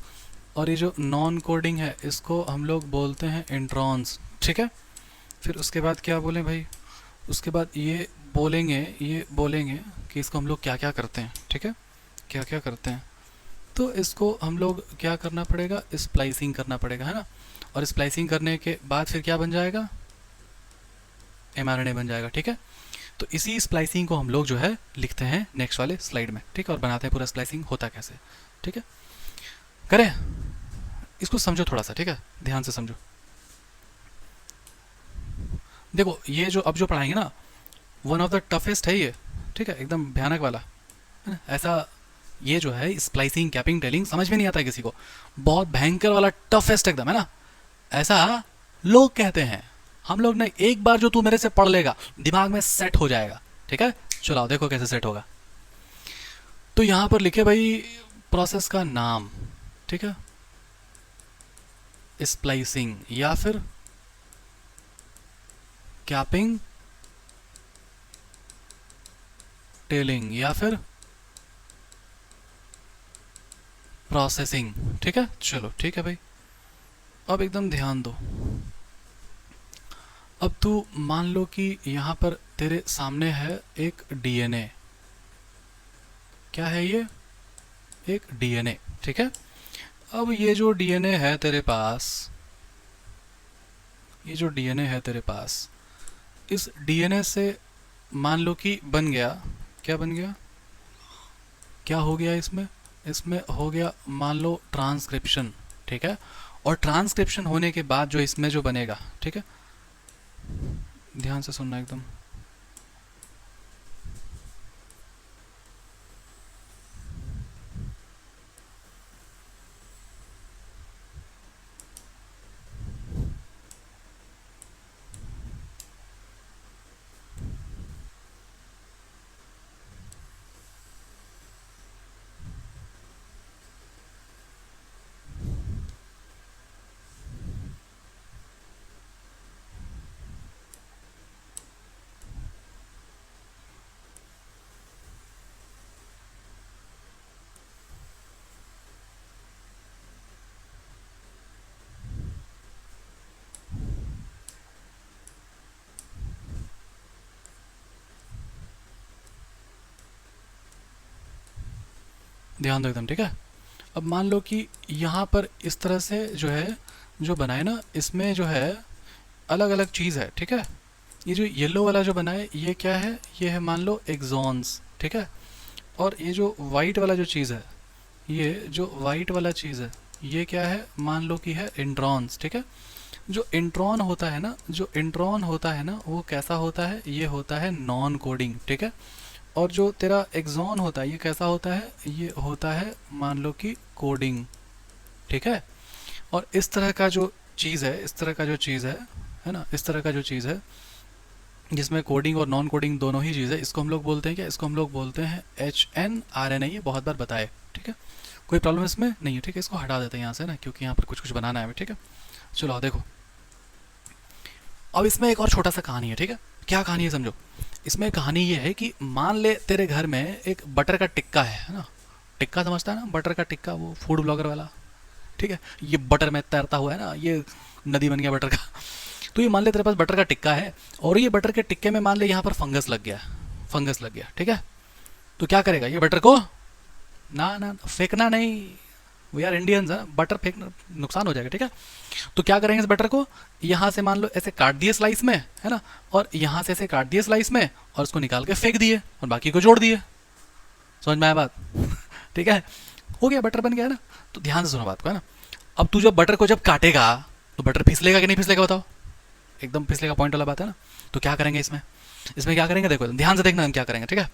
और ये जो नॉन कोडिंग है इसको हम लोग बोलते हैं इंट्रॉन्स, ठीक है। फिर उसके बाद क्या बोलें भाई? उसके बाद ये बोलेंगे कि इसको हम लोग क्या क्या करते हैं, ठीक है, क्या क्या करते हैं। तो इसको हम लोग क्या करना पड़ेगा? स्प्लाइसिंग करना पड़ेगा, है ना। और स्प्लाइसिंग करने के बाद फिर क्या बन जाएगा? एमआरएनए बन जाएगा, ठीक है। तो इसी स्प्लाइसिंग को हम लोग जो है लिखते हैं नेक्स्ट वाले स्लाइड में, ठीक है, और बनाते हैं पूरा स्प्लाइसिंग होता कैसे, ठीक है। करें? इसको समझो थोड़ा सा, ठीक है, ध्यान से समझो। देखो ये जो अब जो पढ़ाएंगे ना, वन ऑफ द टफेस्ट है ये, ठीक है, एकदम भयानक वाला, है ना। ऐसा ये जो है स्प्लाइसिंग, कैपिंग, टेलिंग समझ में नहीं आता है किसी को, बहुत भयंकर वाला टफेस्ट एकदम, है ना, ऐसा लोग कहते हैं। हम लोग ने एक बार जो तू मेरे से पढ़ लेगा दिमाग में सेट हो जाएगा, ठीक है। चलो देखो कैसे सेट होगा। तो यहां पर लिखे भाई प्रोसेस का नाम, ठीक है, स्प्लाइसिंग या फिर कैपिंग, टेलिंग या फिर प्रोसेसिंग। ठीक है, चलो ठीक है भाई। अब एकदम ध्यान दो। अब तू मान लो कि यहाँ पर तेरे सामने है एक डीएनए। क्या है ये? एक डीएनए। ठीक है। अब ये जो डीएनए है तेरे पास, ये जो डीएनए है तेरे पास, इस डीएनए से मान लो कि बन गया, क्या बन गया, क्या हो गया इसमें? इसमें हो गया मान लो ट्रांसक्रिप्शन। ठीक है। और ट्रांसक्रिप्शन होने के बाद जो इसमें जो बनेगा, ठीक है, ध्यान से सुनना एकदम। ध्यान दो एकदम। ठीक है। अब मान लो कि यहाँ पर इस तरह से जो है, जो बना है ना, इसमें जो है अलग अलग चीज़ है। ठीक है। ये जो येलो वाला जो बना है ये क्या है? ये है मान लो एक्सॉन्स। ठीक है। और ये जो वाइट वाला जो चीज़ है, ये जो वाइट वाला चीज़ है ये क्या है? मान लो कि है इंट्रॉन्स। ठीक है। जो इंट्रॉन होता है ना, जो इंट्रॉन होता है ना, वो कैसा होता है? ये होता है नॉन कोडिंग। ठीक है। और जो तेरा एक्सॉन होता है ये कैसा होता है? ये होता है मान लो कि कोडिंग। ठीक है। और इस तरह का जो चीज़ है, इस तरह का जो चीज़ है ना, इस तरह का जो चीज़ है जिसमें कोडिंग और नॉन कोडिंग दोनों ही चीज़ है, इसको हम लोग बोलते हैं क्या? इसको हम लोग बोलते हैं HNRNA। ये बहुत बार बताए। ठीक है। कोई प्रॉब्लम इसमें नहीं है। ठीक है। इसको हटा देते हैं यहाँ से ना, क्योंकि यहाँ पर कुछ कुछ बनाना है हमें। ठीक है। चलो देखो, अब इसमें एक और छोटा सा कहानी है। ठीक है। क्या कहानी है समझो। इसमें कहानी ये है कि मान ले तेरे घर में एक बटर का टिक्का है ना। टिक्का समझता है ना, बटर का टिक्का, वो फूड ब्लॉगर वाला। ठीक है। ये बटर में तैरता हुआ है ना, ये नदी बन गया बटर का। तो ये मान ले तेरे पास बटर का टिक्का है, और ये बटर के टिक्के में मान ले यहाँ पर फंगस लग गया, फंगस लग गया। ठीक है। तो क्या करेगा? ये बटर को ना ना फेंकना नहीं, वी आर इंडियंस है, बटर फेंकना नुकसान हो जाएगा। ठीक है। तो क्या करेंगे? इस बटर को यहाँ से मान लो ऐसे काट दिए स्लाइस में, है ना, और यहाँ से ऐसे काट दिए स्लाइस में, और उसको निकाल के फेंक दिए और बाकी को जोड़ दिए। समझ में आया बात? ठीक है। हो गया, बटर बन गया ना। तो ध्यान से सुनो बात को, है ना। अब तू जब बटर को जब काटेगा तो बटर फिसलेगा कि नहीं फिसलेगा? बताओ। एकदम फिसलेगा, पॉइंट वाला बात है ना। तो क्या करेंगे इसमें? इसमें क्या करेंगे? देखो ध्यान से देखना हम क्या करेंगे। ठीक है।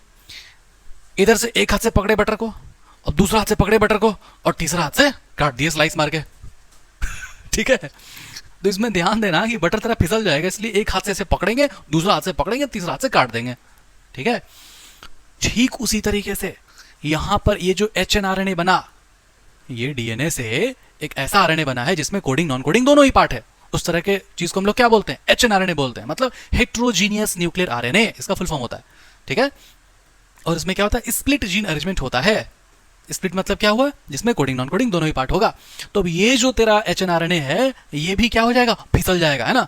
इधर से एक हाथ से पकड़े बटर को, और दूसरा हाथ से पकड़े बटर को, और तीसरा हाथ से काट दिए स्लाइस मार के। ठीक है। तो इसमें ध्यान देना कि बटर तेरा फिसल जाएगा, इसलिए एक हाथ से ऐसे पकड़ेंगे, दूसरा हाथ से पकड़ेंगे, तीसरा हाथ से काट देंगे। ठीक है। ठीक उसी तरीके से यहां पर ये जो HNRNA बना, ये डीएनए से एक ऐसा आरएनए बना है जिसमें कोडिंग नॉन कोडिंग दोनों ही पार्ट है। उस तरह के चीज को हम लोग क्या बोलते हैं? HNRNA बोलते हैं, मतलब हेट्रोजीनियस न्यूक्लियर आरएनए इसका फुल फॉर्म होता है। ठीक है। और इसमें क्या होता है? स्प्लिट जीन अरेंजमेंट होता है। स्प्लिट मतलब क्या हुआ? जिसमें कोडिंग नॉन कोडिंग दोनों ही पार्ट होगा। तो अब ये जो तेरा HNRNA है ये भी क्या हो जाएगा? फिसल जाएगा, है ना।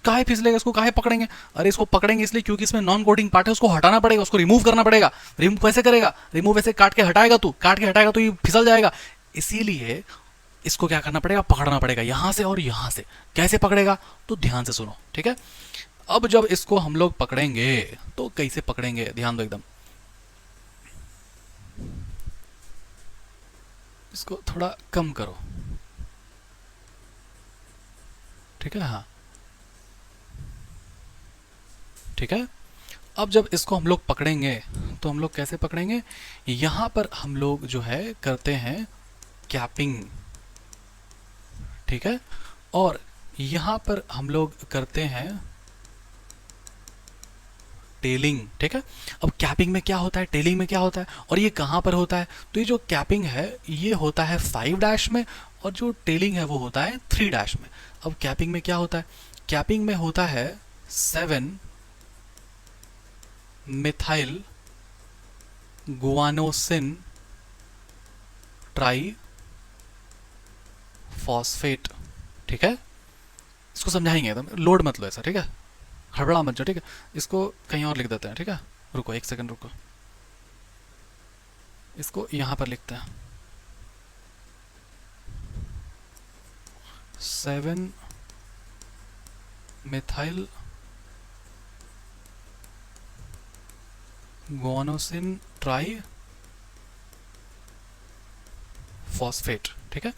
काहे फिसलेगा? इसको काहे पकड़ेंगे? अरे इसको पकड़ेंगे इसलिए क्योंकि इसमें नॉन कोडिंग पार्ट है, उसको हटाना पड़ेगा, उसको रिमूव करना पड़ेगा। रिमूव कैसे करेगा? रिमूव ऐसे काट के हटाएगा, तू काट के हटाएगा तो ये फिसल जाएगा। इसीलिए इसको क्या करना पड़ेगा? पकड़ना पड़ेगा यहां से और यहां से। कैसे पकड़ेगा? तो ध्यान से सुनो। ठीक है। अब जब इसको हम लोग पकड़ेंगे तो कैसे पकड़ेंगे? ध्यान दो एकदम। इसको थोड़ा कम करो। ठीक है। हाँ, ठीक है। अब जब इसको हम लोग पकड़ेंगे तो हम लोग कैसे पकड़ेंगे? यहां पर हम लोग जो है करते हैं कैपिंग। ठीक है। और यहां पर हम लोग करते हैं टेलिंग। ठीक है। अब कैपिंग में क्या होता है, टेलिंग में क्या होता है, और ये कहां पर होता है? तो ये जो कैपिंग है ये होता है 5 डैश में, और जो टेलिंग है वो होता है 3 डैश में। अब कैपिंग में क्या होता है? कैपिंग में होता है 7 मिथाइल गुआनोसिन ट्राई फॉस्फेट, ठीक है। इसको समझाएंगे एकदम, लोड मत लो ऐसा, ठीक है, हड़बड़ा मत जाओ, ठीक है। इसको कहीं और लिख देते हैं, ठीक है, रुको एक सेकंड रुको, इसको यहाँ पर लिखते हैं 7 मिथाइल गुआनोसिन ट्राई फॉस्फेट, ठीक है।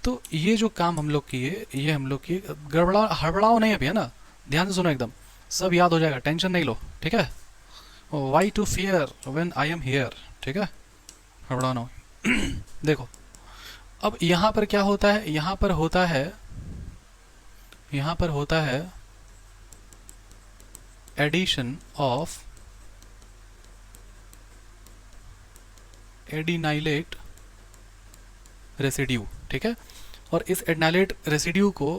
तो ये जो काम हम लोग किए, ये हम लोग किए, गड़बड़ा हड़बड़ाओ नहीं अभी, है ना, ध्यान से सुनो एकदम, सब याद हो जाएगा, टेंशन नहीं लो, ठीक है। Why to fear when I am here, ठीक है, हड़बड़ाओ ना हो। देखो अब यहाँ पर क्या होता है, यहाँ पर होता है, यहाँ पर होता है एडिशन ऑफ एडिनाइलेट रेसिड्यू, ठीक है। और इस एडिनाइलेट रेसिड्यू को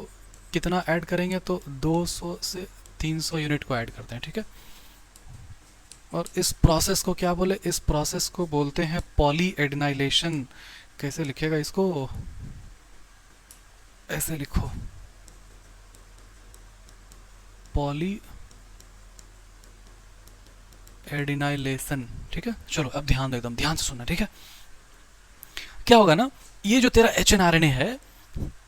कितना ऐड करेंगे, तो 200 से 300 यूनिट को ऐड करते हैं, ठीक है। और इस प्रोसेस को क्या बोले, इस प्रोसेस को बोलते हैं पॉली एडिनाइलेशन। कैसे लिखेगा इसको, ऐसे लिखो, पॉली एडिनाइलेशन, ठीक है। चलो अब ध्यान दो, एकदम ध्यान से सुनना, ठीक है। क्या होगा ना, ये जो तेरा HNRNA है,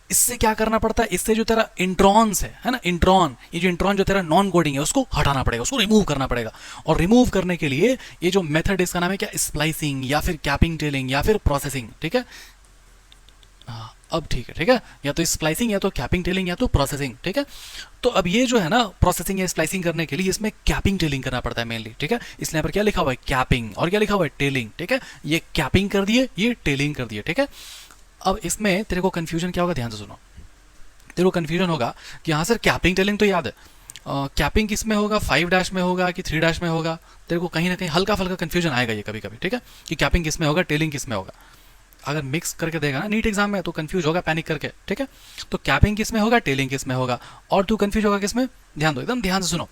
इससे क्या करना पड़ता है, इससे जो तेरा इंट्रॉन्स है ना, इंट्रॉन, ये जो इंट्रॉन जो तेरा नॉन कोडिंग है, उसको हटाना पड़ेगा, उसको रिमूव करना पड़ेगा। और रिमूव करने के लिए ये जो मेथड, इसका नाम है क्या, स्प्लाइसिंग या फिर कैपिंग टेलिंग या फिर प्रोसेसिंग, ठीक है। हाँ अब ठीक है, ठीक है, या तो स्प्लाइसिंग या तो कैपिंग टेलिंग या तो प्रोसेसिंग, ठीक है। तो अब ये जो है ना, प्रोसेसिंग या स्प्लाइसिंग करने के लिए इसमें कैपिंग टेलिंग करना पड़ता है मेनली, ठीक है। इसलिए यहाँ पर क्या लिखा हुआ है, कैपिंग, और क्या लिखा हुआ है, टेलिंग, ठीक है। ये कैपिंग कर दिए, ये टेलिंग कर दिए, ठीक है। अब इसमें तेरे को कंफ्यूजन क्या होगा, ध्यान से सुनो, तेरे को कंफ्यूजन होगा कि हाँ सर कैपिंग टेलिंग तो याद है, कैपिंग किस में होगा, 5 डैश में होगा कि 3 डैश में होगा, तेरे को कहीं ना कहीं हल्का फल्का कंफ्यूजन आएगा ये कभी कभी, ठीक है, कि कैपिंग किस में होगा, टेलिंग किस में होगा। अगर मिक्स करके देगा ना नीट एग्जाम में तो कंफ्यूज होगा पैनिक करके, ठीक है। तो कैपिंग किस में होगा, टेलिंग किस में होगा, और तू कंफ्यूज होगा किस में, ध्यान दो, एकदम ध्यान से सुनो।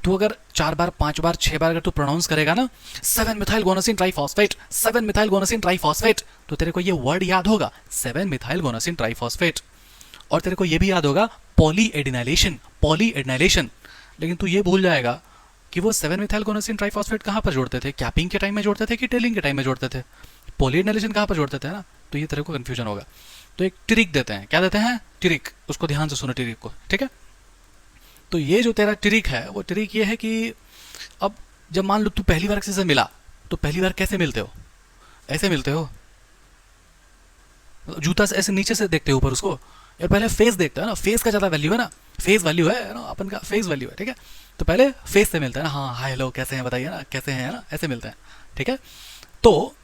तू अगर 4 बार 5 बार 6 बार अगर तू प्रोनाउंस करेगा ना 7 मिथाइल गोनासिन ट्राइफॉस्फेट, 7 मिथाइल गोनासिन ट्राइफॉस्फेट, तो तेरे को ये वर्ड याद होगा 7 मिथाइल गोनासिन ट्राइफॉस्फेट। और तेरे को ये भी याद होगा पॉली एडिनाइलेशन, पॉली एडिनाइलेशन। लेकिन तू ये भूल जाएगा कि वो 7 मिथाइल गोनासिन ट्राइफॉस्फेट कहाँ पर जोड़ते थे, कैपिंग के टाइम में जोड़ते थे कि टेलिंग के टाइम में जोड़ते थे, पॉली एडिनाइलेशन कहाँ पर जोड़ते थे ना। तो ये तेरे को कंफ्यूजन होगा। तो एक ट्रिक देते हैं, क्या देते हैं, ट्रिक, उसको ध्यान से सुनो ट्रिक को, ठीक है। तो ये जो तेरा ट्रिक है, वो ट्रिक ये है कि अब जब मान लो तू पहली बार किसी से मिला, तो पहली बार कैसे मिलते हो, ऐसे मिलते हो, जूता से ऐसे नीचे से देखते हो ऊपर उसको, यार पहले फेस देखते हैं ना, फेस का ज़्यादा वैल्यू है ना, फेस वैल्यू है ना, अपन का फेस वैल्यू है, ठीक है। तो पहले फेस से मिलता है ना, हाँ हाय हेलो कैसे हैं बताइए ना, कैसे हैं ना, ऐसे मिलते हैं, ठीक है। तो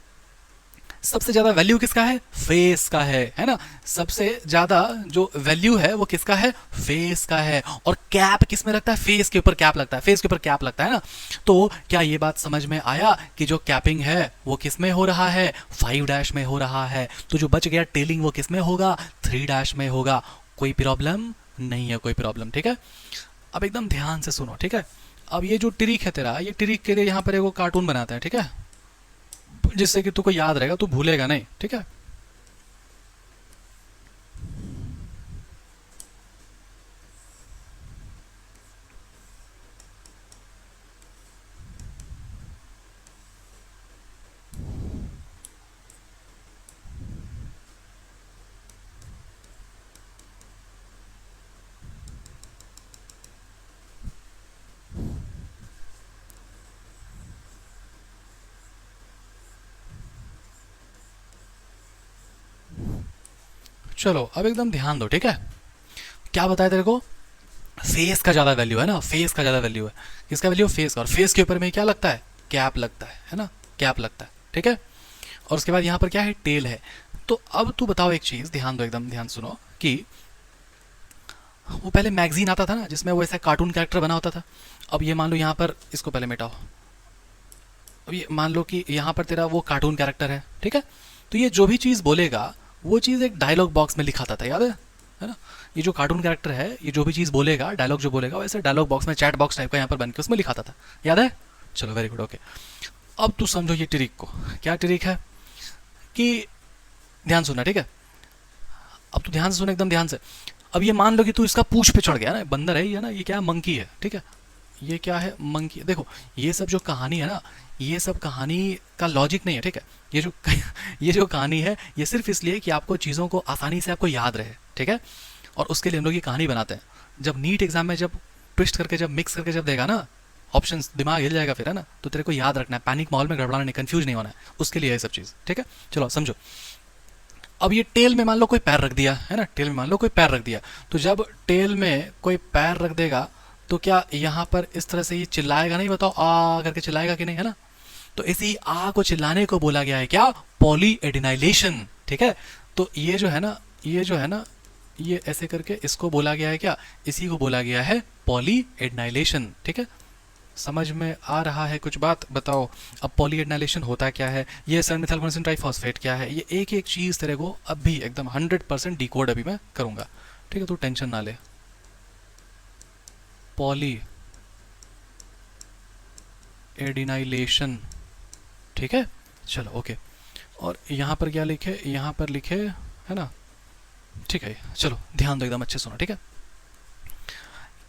सबसे ज्यादा वैल्यू किसका है, फेस का है ना। सबसे ज्यादा जो वैल्यू है वो किसका है, फेस का है। और कैप किस में लगता है, फेस के ऊपर कैप लगता है, फेस के ऊपर कैप लगता है ना। तो क्या ये बात समझ में आया कि जो कैपिंग है वो किस में हो रहा है, 5 डैश में हो रहा है। तो जो बच गया टेलिंग वो किस में होगा, 3 डैश में होगा। कोई प्रॉब्लम नहीं है, कोई प्रॉब्लम, ठीक है। अब एकदम ध्यान से सुनो, ठीक है। अब ये जो ट्रिक है तेरा, ये ट्रिक के लिए यहाँ पर एक कार्टून बनाता है, ठीक है, जिससे कि तुमको याद रहेगा, तू भूलेगा नहीं, ठीक है। चलो अब एकदम ध्यान दो, ठीक है। क्या बताया तेरे को, फेस का ज्यादा वैल्यू है ना, फेस का ज्यादा वैल्यू है, किसका वैल्यू, फेस का। और फेस के ऊपर में क्या लगता है, कैप लगता है ना, कैप लगता है, ठीक है। और उसके बाद यहाँ पर क्या है, टेल है। तो अब तू बताओ एक चीज, ध्यान दो, एकदम ध्यान सुनो, कि वो पहले मैगजीन आता था ना जिसमें वो ऐसा कार्टून कैरेक्टर बना होता था। अब ये मान लो यहाँ पर, इसको पहले मिटाओ, अब ये मान लो कि यहाँ पर तेरा वो कार्टून कैरेक्टर है, ठीक है। तो ये जो भी चीज़ बोलेगा वो चीज़ एक डायलॉग बॉक्स में लिखा था, याद है ना। ये जो कार्टून कैरेक्टर है, ये जो भी चीज़ बोलेगा, डायलॉग जो बोलेगा, वैसे डायलॉग बॉक्स में, चैट बॉक्स टाइप का यहाँ पर बन के उसमें लिखा था, याद है। चलो वेरी गुड, ओके। अब तू समझो ये ट्रिक को, क्या ट्रिक है कि, ध्यान सुनना, ठीक है। अब तू ध्यान से सुन, एकदम ध्यान से। अब ये मान लो कि तू इसका पूंछ पे चढ़ गया ना, बंदर है ये ना, ये क्या है, मंकी है, ठीक है, ये क्या है, मंकी। देखो ये सब जो कहानी है ना, ये सब कहानी का लॉजिक नहीं है, ठीक है। ये जो ये जो कहानी है ये सिर्फ इसलिए कि आपको चीज़ों को आसानी से आपको याद रहे, ठीक है। और उसके लिए हम लोग ये कहानी बनाते हैं। जब नीट एग्जाम में जब ट्विस्ट करके जब मिक्स करके जब देगा ना ऑप्शंस, दिमाग हिल जाएगा फिर, है ना। तो तेरे को याद रखना है, पैनिक माहौल में गड़बड़ाना नहीं, कंफ्यूज नहीं होना है, उसके लिए ये सब चीज़, ठीक है। चलो समझो। अब ये टेल में मान लो कोई पैर रख दिया है ना, टेल में मान लो कोई पैर रख दिया, तो जब टेल में कोई पैर रख देगा तो क्या यहाँ पर इस तरह से ये चिल्लाएगा नहीं, बताओ, आ करके चिल्लाएगा कि नहीं, है ना। तो इसी आ को चिल्लाने को बोला गया है क्या, पॉली एडिनाइलेशन, ठीक है। तो ये जो है ना, ये जो है ना, ये ऐसे करके इसको बोला गया है क्या, इसी को बोला गया है पॉली एडिनाइलेशन, ठीक है। समझ में आ रहा है कुछ बात, बताओ। अब पॉली एडिनाइलेशन होता क्या है, ये 7 मेथिलगुआनोसिन ट्राइफॉस्फेट क्या है, ये एक एक चीज़ तेरे को अभी एकदम 100% डिकोड अभी मैं करूँगा, ठीक है, तू टेंशन ना ले। पॉली एडिनाइलेशन, ठीक है, चलो ओके। और यहाँ पर क्या लिखे, यहाँ पर लिखे, है ना, ठीक है। चलो ध्यान दो, एकदम अच्छे सुनो, ठीक है।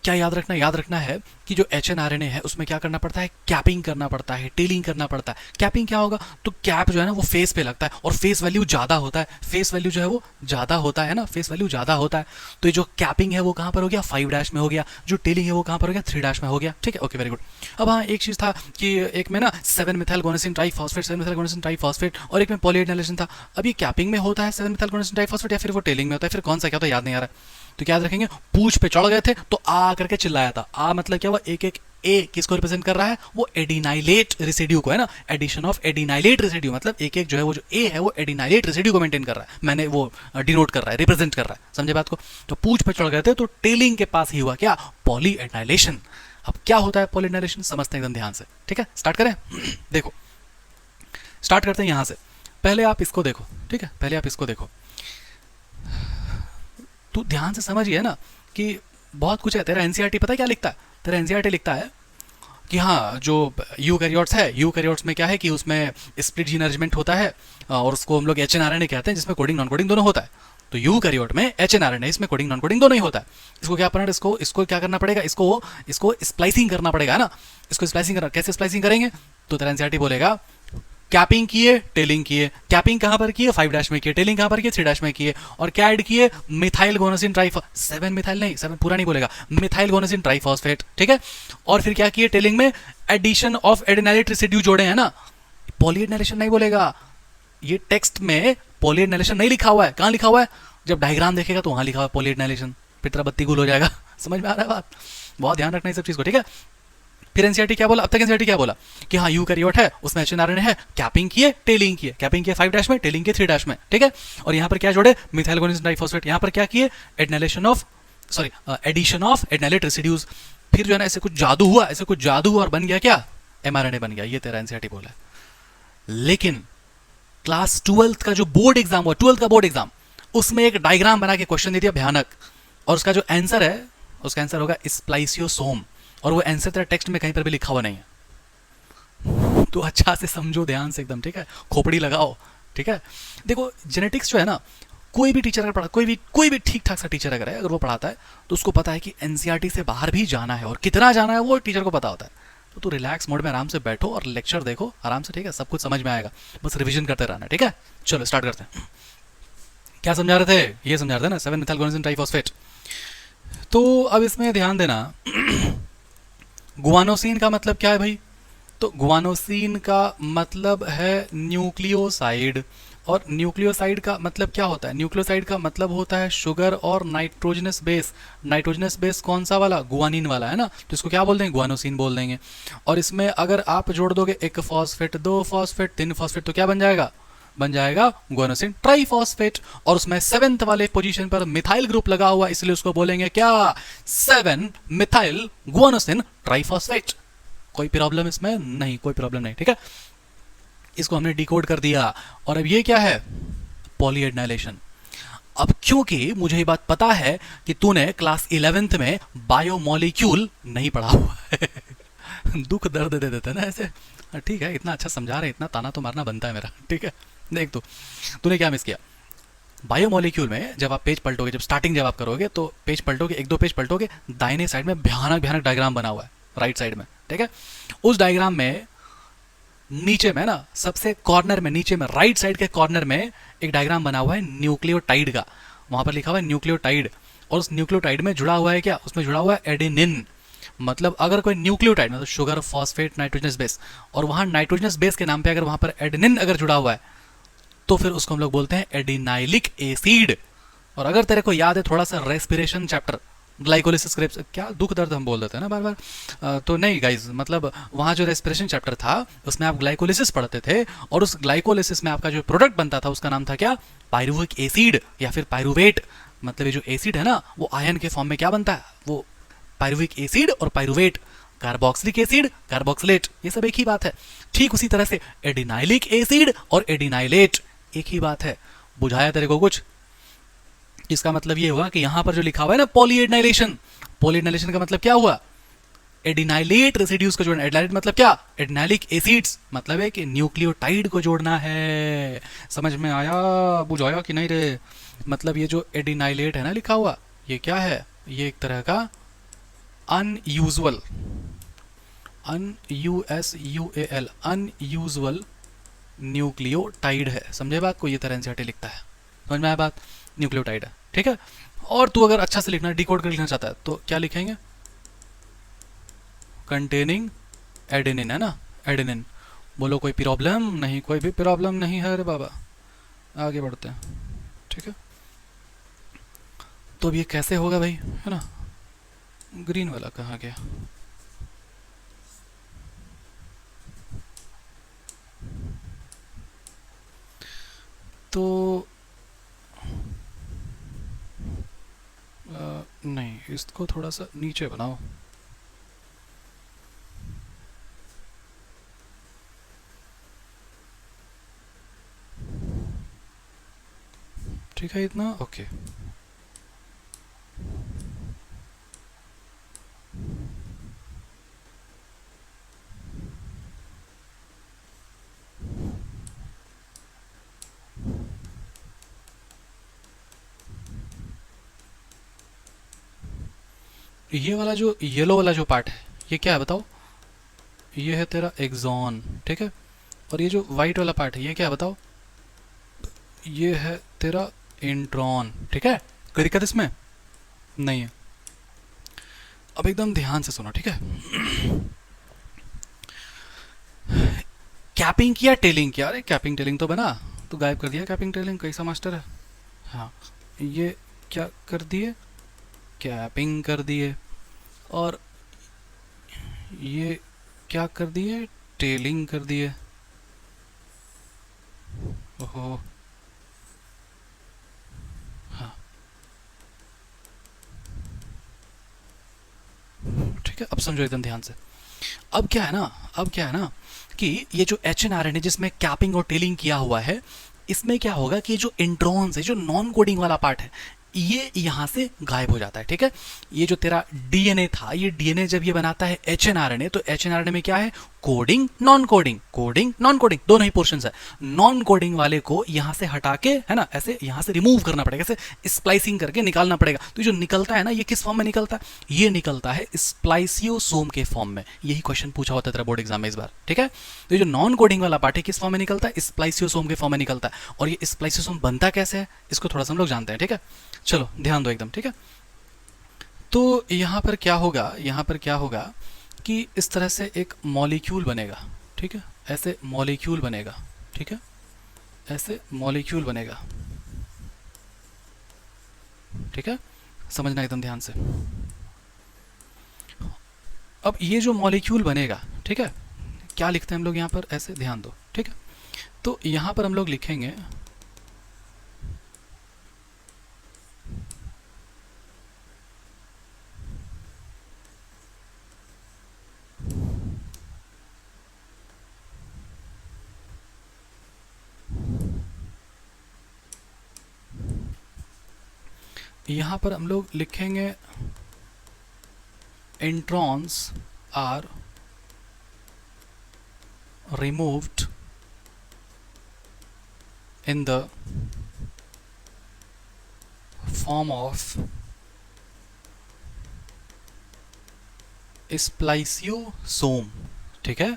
क्या याद रखना, याद रखना है कि जो HNRNA है उसमें क्या करना पड़ता है, कैपिंग करना पड़ता है, टेलिंग करना पड़ता है। कैपिंग क्या होगा, तो कैप जो है ना वो फेस पे लगता है और फेस वैल्यू ज़्यादा होता है, फेस वैल्यू जो है वो ज़्यादा होता है ना, फेस वैल्यू ज़्यादा होता है। तो ये जो कैपिंग है वो कहाँ पर हो गया, 5' में हो गया, जो टेलिंग है वो कहाँ पर हो गया, 3' में हो गया, ठीक है, ओके, वेरी गुड। अब हाँ एक चीज़ था कि एक में ना 7 मेथिलगुआनोसिन ट्राइफॉस्फेट, 7 मेथिलगुआनोसिन ट्राइफॉस्फेट, और एक में पॉली एडिनाइलेशन था। अब ये कैपिंग में होता है 7 मेथिलगुआनोसिन ट्राइफॉस्फेट या फिर वो टेलिंग में होता है, फिर कौन सा क्या, तो याद नहीं आ रहा है। तो क्या याद रखेंगे, पूछ पे चढ़ गए थे तो आ करके चिल्लाया था। आ मतलब क्या हुआ, एक एक ए किसको रिप्रेजेंट कर रहा है, वो एडिनाइलेट रेसिड्यू को, है ना, एडिशन ऑफ एडिनाइलेट रेसिड्यू, मतलब एक एक जो है वो जो ए है वो एडिनाइलेट रेसिड्यू को मेंटेन कर रहा है, मैंने वो डिनोट कर रहा है, रिप्रेजेंट कर रहा है, समझे बात को। तो पूछ पे चढ़ गए थे तो टेलिंग के पास ही हुआ क्या, पॉली एडिनाइलेशन। अब क्या होता है पॉली एडिनाइलेशन, समझते हैं एकदम ध्यान से, ठीक है, स्टार्ट करें। देखो स्टार्ट करते हैं यहाँ से, पहले आप इसको देखो, ठीक है, पहले आप इसको देखो, तू ध्यान से समझिए ना कि बहुत कुछ है। तेरा एनसीईआरटी पता है क्या लिखता है, तेरा एनसीईआरटी लिखता है कि हाँ जो यूकैरियोट्स है, यूकैरियोट्स में क्या है कि उसमें स्प्लिट जीन अरेंजमेंट होता है और उसको हम लोग HNRNA कहते हैं, जिसमें कोडिंग नॉन कोडिंग दोनों होता है। तो यूकैरियोट में HNRNA, इसमें कोडिंग नॉन कोडिंग दोनों ही होता है। इसको क्या करना है, इसको इसको क्या करना पड़ेगा, इसको इसको स्प्लाइसिंग करना पड़ेगा, है ना। इसको स्प्लाइसिंग करना, कैसे स्प्लाइसिंग करेंगे, तो तेरा एनसीईआरटी बोलेगा कैपिंग किए, टेलिंग किए। कैपिंग कहां पर किए, 5' में किए, टेलिंग कहां पर किए, 3' में किए, और क्या ऐड किए, मिथाइल गोनोसिन ट्राइफॉस, 7 मिथाइल नहीं, 7 पूरा नहीं बोलेगा, मिथाइल गोनोसिन ट्राइफॉस्फेट, ठीक है। और फिर क्या किए, टेलिंग में एडिशन ऑफ एडिनाइलेट रेसिड्यू जोड़े, है ना। पॉली एडिनाइलेशन नहीं बोलेगा, ये टेक्स्ट में पॉली एडिनाइलेशन नहीं लिखा हुआ है। कहां लिखा हुआ है, जब डायग्राम देखेगा तो वहां लिखा हुआ है पॉली एडिनाइलेशन, फिर तेरा बत्ती गुल हो जाएगा। समझ में आ रहा है बात, बहुत ध्यान रखना इस सब चीज को, ठीक है। फिर एनसीईआरटी क्या बोला, अब तक एनसीईआरटी क्या बोला कि हाँ यूकैरियोट है, उसमें HNRNA है, कैपिंग किए, टेलिंग किए, कैपिंग किए 5' में, टेलिंग किए 3' में, ठीक है। और यहाँ पर क्या जोड़े, मिथाइल गोनोसिन ट्राइफॉस्फेट, यहाँ पर क्या किए, adenylation of, sorry addition of adenylate residues. फिर जो है ना ऐसे कुछ जादू हुआ, ऐसे कुछ जादू हुआ और बन गया क्या, mRNA बन गया। ये तेरा एनसीईआरटी बोला है। लेकिन क्लास 12th का जो बोर्ड एग्जाम हुआ, 12th का बोर्ड एग्जाम, उसमें एक डायग्राम बना के क्वेश्चन दे दिया भयानक, और उसका जो आंसर है, उसका आंसर होगा स्प्लाइसियोसोम, और वो आंसर तेरा टेक्स्ट में कहीं पर भी लिखा हुआ नहीं है। तो अच्छा से समझो ध्यान से एकदम, ठीक है, खोपड़ी लगाओ, ठीक है। देखो जेनेटिक्स जो है ना, कोई भी टीचर अगर पढ़ा, कोई भी ठीक ठाक सा टीचर अगर है, अगर वो पढ़ाता है तो उसको पता है कि एनसीईआरटी से बाहर भी जाना है, और कितना जाना है वो टीचर को पता होता है। तो तू रिलैक्स मोड में आराम से बैठो और लेक्चर देखो आराम से, ठीक है, सब कुछ समझ में आएगा, बस रिविजन करते रहना, ठीक है। चलो स्टार्ट करते हैं। क्या समझा रहे थे, ये समझा रहे थे ना, 7 मिथाइल गोनोसिन ट्राइफॉस्फेट। तो अब इसमें ध्यान देना, गुआनोसिन का मतलब क्या है भाई, तो गुआनोसिन का मतलब है न्यूक्लियोसाइड, और न्यूक्लियोसाइड का मतलब क्या होता है, न्यूक्लियोसाइड का मतलब होता है शुगर और नाइट्रोजनस बेस। नाइट्रोजनस बेस कौन सा वाला, गुआनिन वाला, है ना। तो इसको क्या बोल देंगे, गुआनोसिन बोल देंगे। और इसमें अगर आप जोड़ दोगे 1 फॉस्फेट, 2 फॉस्फेट, 3 फॉस्फेट, तो क्या बन जाएगा, बन जाएगा गुआनोसिन ट्राइफॉस्फेट। और उसमें 7th वाले पोजीशन पर मिथाइल ग्रुप लगा हुआ, इसलिए उसको बोलेंगे क्या, 7 मिथाइल गुआनोसिन ट्राइफॉस्फेट। कोई प्रॉब्लम इसमें नहीं, कोई प्रॉब्लम नहीं, ठीक है। इसको हमने डिकोड कर दिया। और अब ये क्या है, पॉली एडिनाइलेशन। अब क्योंकि मुझे ये बात पता है कि तूने क्लास 11th में बायोमोलिक्यूल नहीं पढ़ा हुआ है दुख दर्द दे देते ना ऐसे, ठीक है, इतना अच्छा समझा रहे, इतना ताना तो मारना बनता है मेरा, ठीक है। देख तूने क्या मिस किया, बायोमोलिक्यूल में जब आप पेज पलटोगे, जब स्टार्टिंग जब आप करोगे तो पेज पलटोगे, एक दो पेज पलटोगे, दाहिने साइड में भयानक भयानक डायग्राम बना हुआ है, राइट साइड में, ठीक है। उस डायग्राम में नीचे में ना, सबसे कॉर्नर में, नीचे में राइट साइड के कॉर्नर में एक डायग्राम बना हुआ है न्यूक्लियोटाइड का। वहां पर लिखा हुआ है न्यूक्लियोटाइड, और उस न्यूक्लियोटाइड में जुड़ा हुआ है क्या, उसमें जुड़ा हुआ है एडेनिन। मतलब अगर कोई न्यूक्लियोटाइड, मतलब शुगर, फॉस्फेट, नाइट्रोजनस बेस, और वहां नाइट्रोजनस बेस के नाम पे अगर वहां पर एडेनिन अगर जुड़ा हुआ है, तो फिर उसको हम लोग बोलते हैं एडिनाइलिक एसिड। और अगर तेरे को याद है थोड़ा सा रेस्पिरेशन चैप्टर, ग्लाइकोलिसिस, क्या दुख दर्द हम बोल देते हैं ना बार बार, तो नहीं गाइज, मतलब वहाँ जो रेस्पिरेशन चैप्टर था उसमें आप ग्लाइकोलिसिस पढ़ते थे, और उस ग्लाइकोलिसिस में आपका जो प्रोडक्ट बनता था उसका नाम था क्या, पायरुविक एसिड या फिर पायरुवेट। मतलब ये जो एसिड है ना वो आयन के फॉर्म में क्या बनता है, वो पायरुविक एसिड और पायरुवेट, कार्बोक्सिलिक एसिड, कार्बोक्सिलेट, ये सब एक ही बात है। ठीक उसी तरह से एडिनाइलिक एसिड और एडिनाइलेट एक ही बात है। बुझाया तेरे को कुछ? इसका मतलब ये हुआ कि यहां पर जो लिखा हुआ है ना पॉलीएडिनाइलेशन, पॉलीएडिनाइलेशन का मतलब क्या हुआ, एडिनाइलेट रेसिड्यूज को जोड़ना। एडिनाइलेट मतलब क्या, एडिनाइलिक एसिड्स, मतलब है कि न्यूक्लियोटाइड को जोड़ना है। समझ में आया, बुझाया कि नहीं रे? मतलब ये जो एडिनाइलेट है ना लिखा हुआ, ये क्या है, ये एक तरह का अनयूजुअल, USUAL, अनयूजुअल न्यूक्लियोटाइड है। समझे बात को? ये तरह एनसीईआरटी लिखता है। समझ में आया बात? न्यूक्लियोटाइड है, ठीक है। और तू अगर अच्छा से लिखना, डिकोड कर लिखना चाहता है तो क्या लिखेंगे, कंटेनिंग एडेनिन, है ना, एडेनिन। बोलो कोई प्रॉब्लम नहीं? कोई भी प्रॉब्लम नहीं है रे बाबा। आगे बढ़ते हैं, ठीक है। तो अब ये कैसे होगा भाई, है ना। ग्रीन वाला कहाँ गया? तो नहीं, इसको थोड़ा सा नीचे बनाओ। ठीक है, इतना ओके। ये वाला जो येलो वाला जो पार्ट है ये क्या है बताओ? ये है तेरा एक्सॉन, ठीक है। और ये जो वाइट वाला पार्ट है ये क्या है बताओ? ये है तेरा इंट्रॉन, ठीक है। कोई दिक्कत इसमें नहीं है। अब एकदम ध्यान से सुनो, ठीक है। कैपिंग किया, टेलिंग किया। अरे कैपिंग टेलिंग तो बना, तो गायब कर दिया कैपिंग टेलिंग, कैसा मास्टर है। हाँ, ये क्या कर दिए, कैपिंग कर दिए। और ये क्या कर दिए, टेलिंग कर दिए। ओहो, हाँ ठीक है। अब समझो एकदम ध्यान से। अब क्या है ना, अब क्या है ना कि ये जो HNRN है जिसमें कैपिंग और टेलिंग किया हुआ है, इसमें क्या होगा कि जो इंट्रॉन्स है, जो नॉन कोडिंग वाला पार्ट है, ये यहां से गायब हो जाता है, ठीक है। ये जो तेरा डीएनए था, ये डीएनए जब ये बनाता है HNRNA, तो HNRNA में क्या है, coding, non coding, coding, non coding, दोनों ही पोर्शंस है। नॉन कोडिंग वाले को यहां से हटा के, है ना, ऐसे यहां से रिमूव करना पड़ेगा, ऐसे स्प्लाइसिंग करके निकालना पड़ेगा। तो जो निकलता है ना, ये किस फॉर्म में निकलता है, ये निकलता है स्प्लाइसियोसोम के फॉर्म में। यही क्वेश्चन पूछा होता है तेरा बोर्ड एग्जाम में इस बार, ठीक है। तो ये जो नॉन कोडिंग वाला पार्ट है किस फॉर्म में निकलता है, स्प्लाइसियोसोम के फॉर्म में निकलता है। और ये स्प्लाइसियोसोम बनता कैसे है, इसको थोड़ा सा हम लोग जानते हैं, ठीक है। चलो ध्यान दो एकदम, ठीक है। तो यहां पर क्या होगा, यहां पर क्या होगा कि इस तरह से एक मॉलिक्यूल बनेगा, ठीक है। ऐसे मॉलिक्यूल बनेगा, ठीक है, ऐसे मॉलिक्यूल बनेगा, ठीक है। समझना एकदम ध्यान से। अब ये जो मॉलिक्यूल बनेगा, ठीक है, क्या लिखते हैं हम लोग यहाँ पर, ऐसे ध्यान दो, ठीक है। तो यहाँ पर हम लोग लिखेंगे यहाँ पर हम लोग लिखेंगे introns are removed in the form of spliceosome, ठीक है।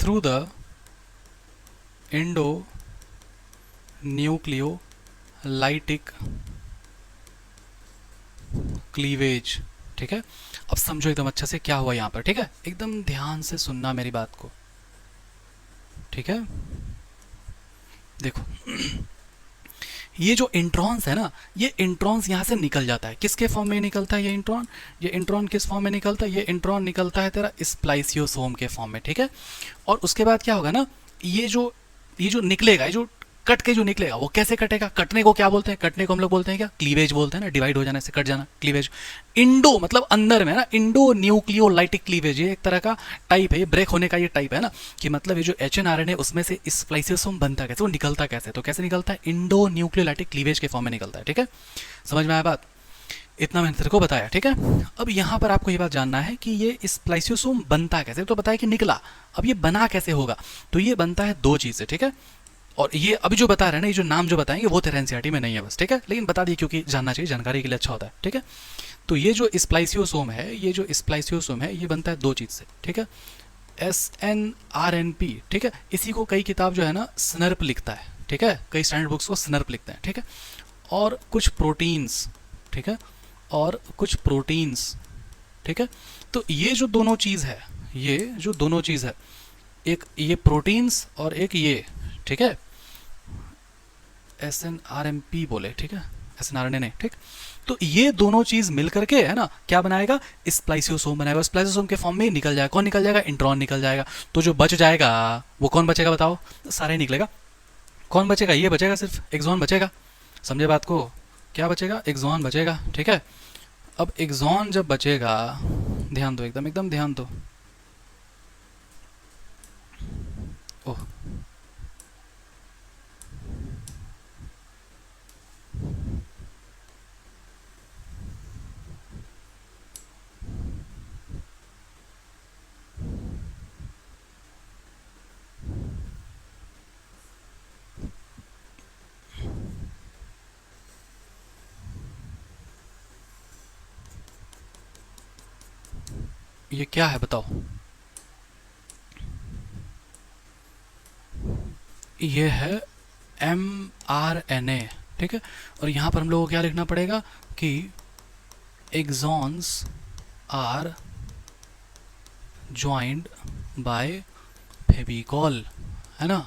Through the endonucleolytic cleavage, ठीक है। अब समझो एकदम अच्छे से क्या हुआ यहाँ पर, ठीक है। एकदम ध्यान से सुनना मेरी बात को, ठीक है। देखो ये जो इंट्रॉन्स है ना, ये इंट्रॉन्स यहाँ से निकल जाता है। किसके फॉर्म में निकलता है ये इंट्रॉन किस फॉर्म में निकलता है? ये इंट्रॉन निकलता है तेरा स्प्लाइसियोसोम के फॉर्म में, ठीक है। और उसके बाद क्या होगा ना, ये जो निकलेगा, ये जो कट के जो निकलेगा वो कैसे कटेगा? कटने को क्या बोलते हैं? कटने को हम लोग बोलते हैं क्या? क्लीवेज बोलते हैं ना, डिवाइड हो जाने से कट जाना, क्लीवेज। इंडो मतलब अंदर में ना, इंडो न्यूक्लियोलाइटिक क्लीवेज, ये एक तरह का टाइप है, ये ब्रेक होने का ये टाइप है ना, कि मतलब ये जो HNRNA उसमें से स्प्लाइसियोसोम बनता कैसे, वो निकलता कैसे? तो कैसे निकलता है? इंडो न्यूक्लियोलाइटिक क्लीवेज के फॉर्म में निकलता है, ठीक है। समझ में आया बात? इतना मैंने तेरे को बताया, ठीक है। अब यहाँ पर आपको ये बात जानना है कि ये स्प्लाइसियोसोम बनता कैसे। तो बताया कि निकला, अब ये बना कैसे होगा? तो ये बनता है दो चीज़ से, ठीक है। और ये अभी जो बता रहे हैं ना, ये जो नाम जो बताएंगे वो तेरा एनसीईआरटी में नहीं है बस, ठीक है, लेकिन बता दिए क्योंकि जानना चाहिए, जानकारी के लिए अच्छा होता है, ठीक है। तो ये जो स्प्लाइसियोसोम है, ये बनता है दो चीज़ से, ठीक है। SNRNP, ठीक है। इसी को कई किताब जो है ना स्नर्प लिखता है, ठीक है, कई स्टैंडर्ड बुक्स को स्नर्प लिखते हैं, ठीक है। और कुछ प्रोटीन्स, ठीक है, और कुछ प्रोटीन्स, ठीक है। तो ये जो दोनों चीज़ है, ये जो दोनों चीज़ है, एक ये प्रोटीन्स और एक ये, ठीक है, SNRMP बोले, ठीक है, SNRNA नहीं, ठीक। तो ये दोनों चीज मिलकर के है ना क्या बनाएगा? स्प्लाइसियोसोम बनाएगा। स्प्लाइसियोसोम के फॉर्म में निकल जाएगा। कौन निकल जाएगा? इंट्रॉन निकल जाएगा। तो जो बच जाएगा वो कौन बचेगा बताओ? सारे निकलेगा। कौन बचेगा? ये बचेगा, सिर्फ एक्सॉन बचेगा। समझे बात को? क्या बचेगा? एक्सॉन बचेगा, ठीक है। अब एक्सॉन जब बचेगा, ध्यान दो, एकदम एकदम ध्यान दो। ओह, ये क्या है बताओ? ये है mRNA, ठीक है। और यहाँ पर हम लोगों को क्या लिखना पड़ेगा कि exons are joined by Fevicol, है ना।